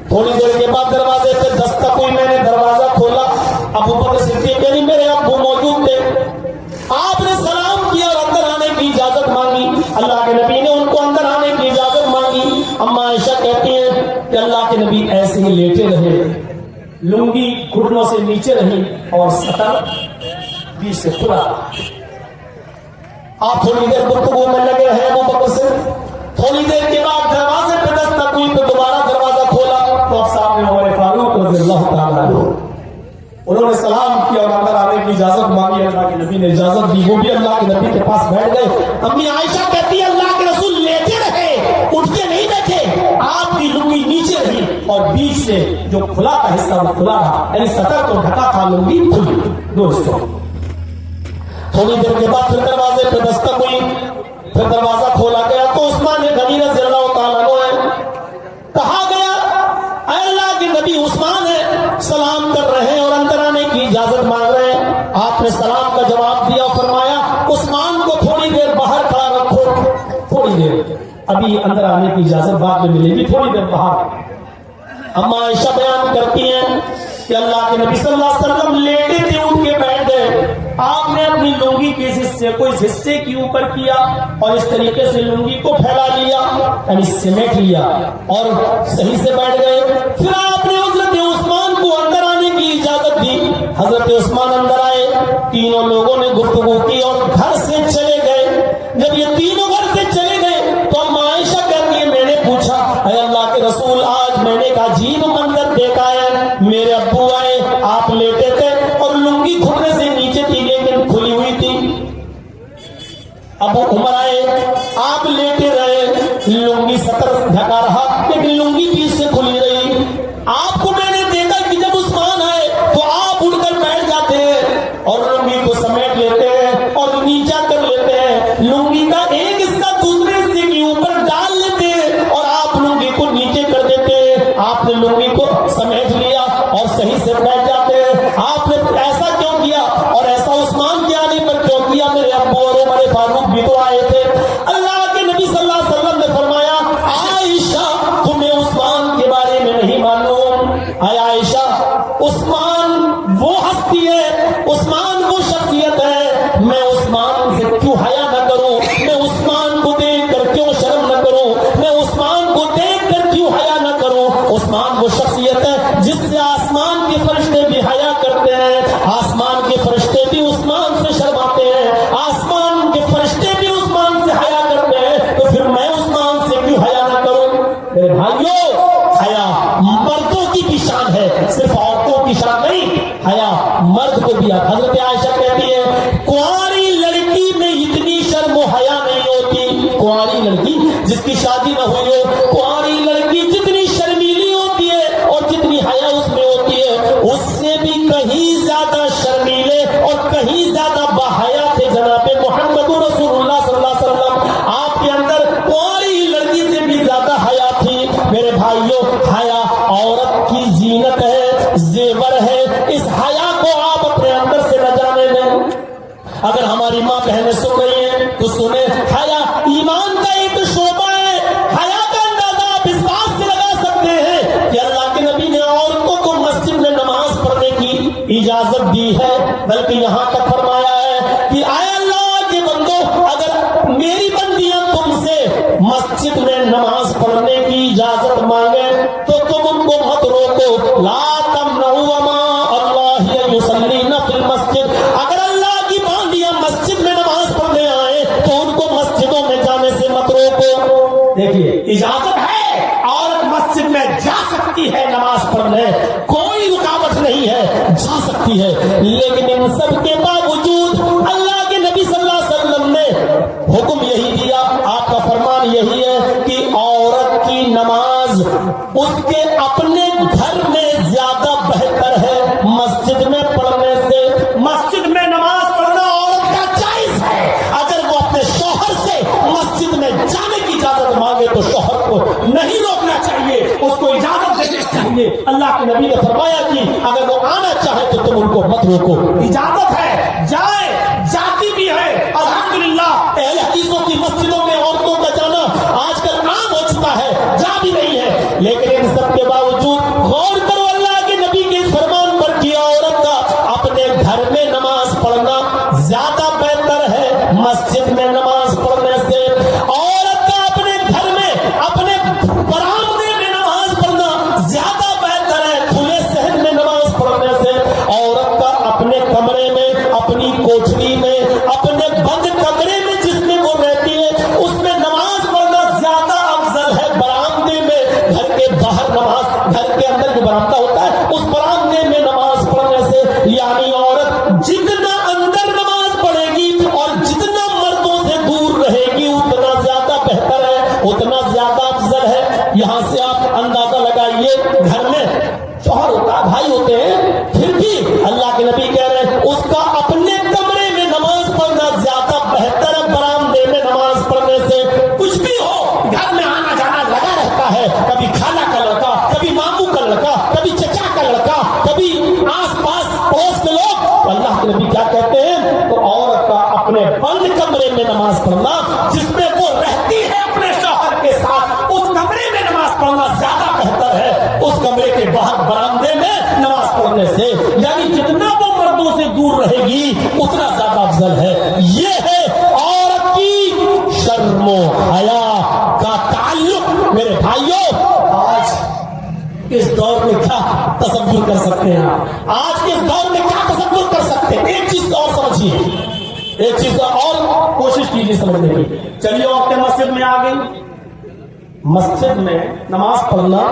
تھوڑی دیر کے بعد دروازے پہ دستک ہوئی، میں نے دروازہ کھولا، ابو بکر صدیق یعنی میرے ابو موجود تھے، آپ نے سلام کیا اور اندر آنے کی اجازت مانگی، اللہ کے نبی نے ان کو اندر آنے کی اجازت مانگی۔ اما عائشہ کہتی ہیں کہ اللہ کے نبی ایسے ہی لیٹے رہے، لنگی گھٹنوں سے نیچے رہی اور سطر بیچ سے کھلا۔ آپ تھوڑی دیر گفتگو میں لگے رہے ابو بکر سے، تھوڑی دیر کے بعد دروازے پہ دستک ہوئی تو دوبارہ دروازہ کھولا تو اب سامنے عمر فاروق رضی اللہ تعالیٰ عنہ، انہوں نے سلام کیا اور اندر آنے کی اجازت مانگی، اللہ کے نبی نے اجازت دی، وہ بھی اللہ کے نبی کے پاس بیٹھ گئے۔ امی عائشہ کہتی ہے اللہ کے رسول لیتے رہے، اٹھ کے نہیں بیٹھے، آپ کی لنگی نیچے رہی اور بیچ سے جو کھلا کا حصہ وہ کھلا رہا، یعنی سطر تو ڈھکا تھا، لنگی کھلی، دوستوں۔ تھوڑی دیر کے بعد پھر دروازے پہ دستک ہوئی، پھر دروازہ کھولا گیا تو عثمان غنی رضی اللہ تعالیٰ عنہ کہا گیا، اے اللہ کے نبی عثمان ہے، سلام کر رہے ہیں اور اندر آنے کی اجازت مانگ رہے ہیں۔ آپ نے سلام کا جواب دیا، فرمایا عثمان کو تھوڑی دیر باہر کھڑا رکھو، تھوڑی دیر، ابھی اندر آنے کی اجازت بعد میں ملے گی، تھوڑی دیر باہر۔ اما عائشہ بیان کرتی ہیں کہ اللہ کے نبی صلی اللہ علیہ وسلم لیٹے تھے، اٹھ کے بیٹھ گئے، آپ نے اپنی لنگی کے حصے کو اس حصے کے اوپر کیا اور اس طریقے سے لنگی کو پھیلا لیا، یعنی سمیٹ لیا اور صحیح سے بیٹھ گئے۔ پھر آپ نے حضرت عثمان کو اندر آنے کی اجازت دی، حضرت عثمان اندر آئے، تینوں لوگوں نے گفتگو کی اور گھر سے چلے گئے۔ جب یہ تینوں گھر سے چلے گئے تو اما عائشہ کہتی ہے میں نے پوچھا اے اللہ کے رسول آج میں نے ایک عجیب منظر دیکھا ہے، میرے ابو آئے، آپ لیٹے تھے اور لنگی گھٹنے سے نیچے تھی لیکن کھلی ہوئی تھی، ابو عمر آئے، آپ لیٹے رہے، لنگی سطر ڈھکا رہا لیکن لنگی بیچ سے کھلی رہی۔ آپ کو میں نے دیکھا کہ جب عثمان آئے تو آپ اٹھ کر بیٹھ جاتے ہیں اور لنگی کو سمیٹ لیتے ہیں اور نیچا کر لیتے ہیں، لنگی کا ایک حصہ دوسرے حصے کے اوپر ڈال لیتے ہیں اور آپ لنگی کو نیچے کر دیتے ہیں۔ آپ نے لنگی کو سمیٹ لیا اور صحیح سے بیٹھ جاتے ہیں۔ آپ نے ایسا کیوں کیا اور ایسا عثمان کے آنے پر کیوں کیا؟ میرے ابو اور عمر فاروق بھی تو آئے تھے۔ اللہ کے نبی صلی اللہ علیہ وسلم نے فرمایا عائشہ نہیں جس کی شادی نہ ہوئی ہو. کنواری لڑکی جتنی شرمیلی ہوتی ہے اور جتنی حیا اس میں ہوتی ہے اس سے بھی کہیں زیادہ شرمیلے اور کہیں زیادہ باحیا تھے جناب محمد رسول اللہ صلی اللہ علیہ وسلم. آپ کے اندر کنواری لڑکی سے بھی زیادہ حیا تھی. میرے بھائیوں حیا عورت کی زینت ہے, زیور ہے. اس حیا کو آپ اپنے اندر سے نہ جانے دیں. اگر ہماری ماں بہنیں سن رہی ہیں تو سنیں, حیا ایمان کا ایک شعبہ ہے. حیا کا اندازہ آپ اس بات سے لگا سکتے ہیں کہ اللہ کے نبی نے عورتوں کو مسجد میں نماز پڑھنے کی اجازت دی ہے, بلکہ یہاں تک فرمایا ہے کہ اے اللہ کے بندو, اگر میری بندیاں تم سے مسجد میں نماز پڑھنے کی اجازت مانگے تو تم ان کو مت روکو. لا تمنعوا ماء اللہ یصلین فی المسجد. اگر اللہ کی بندیاں مسجد میں نماز پڑھنے آئے تو ان کو مسجدوں میں جانے سے مت روکو. دیکھیے اجازت ہے, عورت مسجد میں جا سکتی ہے نماز پڑھنے, کوئی رکاوٹ نہیں ہے, جا سکتی ہے. لیکن ان سب کے باوجود اللہ کے نبی صلی اللہ علیہ وسلم نے حکم یہی دیا, آپ کا فرمان یہی ہے کہ عورت کی نماز اس کے اپنے گھر میں زیادہ بہتر ہے مسجد میں پڑھنے سے. مسجد میں نماز پڑھنا عورت کا جائز ہے. اگر وہ اپنے شوہر سے مسجد میں جانے کی اجازت مانگے تو شوہر کو نہیں روکنا چاہیے, اس کو اجازت دینا چاہیے. اللہ کے نبی نے فرمایا کہ اگر وہ آنا چاہے تو تم ان کو مت روکو, اجازت ہے, جائے, جاتی بھی ہے. الحمدللہ اہل حدیثوں کی مسجدوں میں عورتوں کا جانا آج کل عام ہو چکا ہے, جا بھی رہی ہے. لیکن ان سب کے باوجود غور کرو اللہ کے نبی کے اس فرمان پر کہ عورت کا اپنے گھر میں نماز پڑھنا زیادہ بہتر ہے مسجد میں نماز پڑھنے سے. عورت کا اپنے گھر میں اپنے برآمدے میں نماز پڑھنا زیادہ بہتر ہے کھلے صحن میں نماز پڑھنے سے. عورت کا اپنے کمرے میں, اپنی کوٹھری میں, اپنے بند کمرے میں جس میں وہ رہتی ہے اس میں نماز پڑھنا زیادہ افضل ہے برآمدے میں. گھر کے باہر نماز, گھر کے اندر جو برآمدہ ہوتا ہے اس برآمدے میں نماز پڑھنے سے, یعنی عورت جتنا اندر نماز پڑھے گی اور جتنا مردوں سے دور رہے گی اتنا زیادہ بہتر ہے, اتنا زیادہ افضل ہے. یہاں سے آپ اندازہ لگائیے, گھر میں شوہر ہوتا ہے, بھائی ہوتے ہیں, پھر بھی اللہ کے نبی کہہ رہے ہیں اس کا اپنے کمرے میں نماز پڑھنا زیادہ بہتر ہے برآمدے میں نماز پڑھنے سے. کچھ بھی ہو, گھر میں آنا جانا لگا رہتا ہے, کبھی خالہ کا لڑکا, کبھی ماموں کا لڑکا, کبھی چچا کا لڑکا, کبھی آس پاس پڑوس کے لوگ. تو اللہ کے نبی کیا کہتے ہیں, تو عورت کا اپنے بند کمرے میں نماز پڑھنا جس میں وہ رہتی ہے اپنے شوہر کے ساتھ, اس کمرے میں نماز پڑھنا زیادہ بہتر ہے اس کمرے کے باہر برآمدے میں نماز پڑھنے سے. یعنی جتنا وہ مردوں سے دور رہے گی اتنا زیادہ افضل ہے. یہ ہے عورت کی شرم و حیا کا تعلق. میرے بھائیوں, آج اس دور میں کیا تصور کر سکتے ہیں, آج کے دور میں کیا تصور کر سکتے ہیں. ایک چیز اور سمجھیے, ایک چیز اور کوشش کیجیے سمجھنے کی. چلیے عورتیں مسجد میں آ گئی, مسجد میں نماز پڑھنا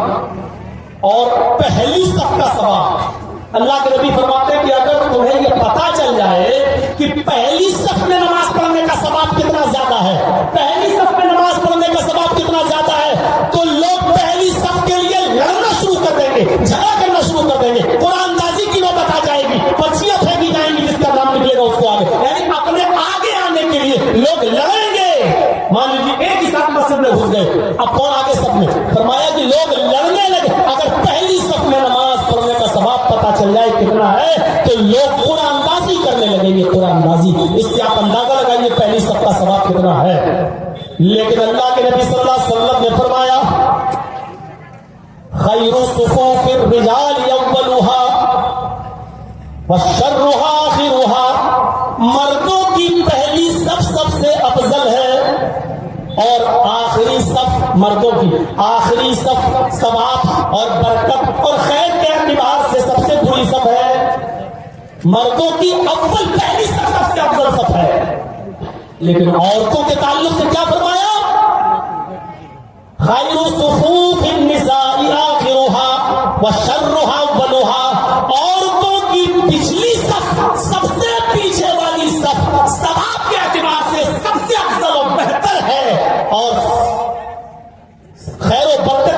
اور پہلی صف کا ثواب. اللہ کے نبی فرماتے ہیں کہ اگر تمہیں یہ پتا چل جائے کہ پہلی صف میں نماز پڑھنے کا ثواب کتنا زیادہ ہے, پہلی صف میں نماز پڑھنے کا ثواب کتنا زیادہ ہے, تو لوگ پہلی صف کے لیے لڑنا شروع کر دیں گے, جھگڑا کرنا شروع کر دیں گے. قرآن دازی کی نوبت آ جائے گی, پرچیاں پھینکی جائیں گی, جس کا نام نکلے گا اس کو آگے. یعنی اپنے آگے آنے کے لیے لوگ لڑیں گے. مان لیجیے ایک ہی ساتھ مسجد میں گھس گئے, اب کون آگے سب میں, فرمایا کہ لوگ لڑنے لگے. اگر پہلی صف میں نماز پڑھنے کا ثواب پتا چل جائے کتنا ہے تو لوگ قرآن اندازی کرنے لگیں گے. قرآن اندازی, اس سے آپ اندازہ لگائیے پہلی صف کا ثواب کتنا ہے. لیکن اللہ کے نبی صلی اللہ علیہ وسلم نے فرمایا خیر صفوف الرجال اولها وشرها آخرها. مردوں کی پہلی صف سب سے افضل ہے اور آخری صف, مردوں کی آخری صف ثواب اور برکت اور خیر کے اعتبار سے سب سے بری صف ہے. مردوں کی اول پہلی صف سب سے افضل صف ہے. لیکن عورتوں کے تعلق سے کیا فرمایا, خیر صفوف النساء آخرها وشرها اولها. عورتوں کی پچھلی صف سب سے پیچھے والی صف ثواب کے اعتبار سے سب سے افضل اور بہتر ہے اور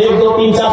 1 2 3 4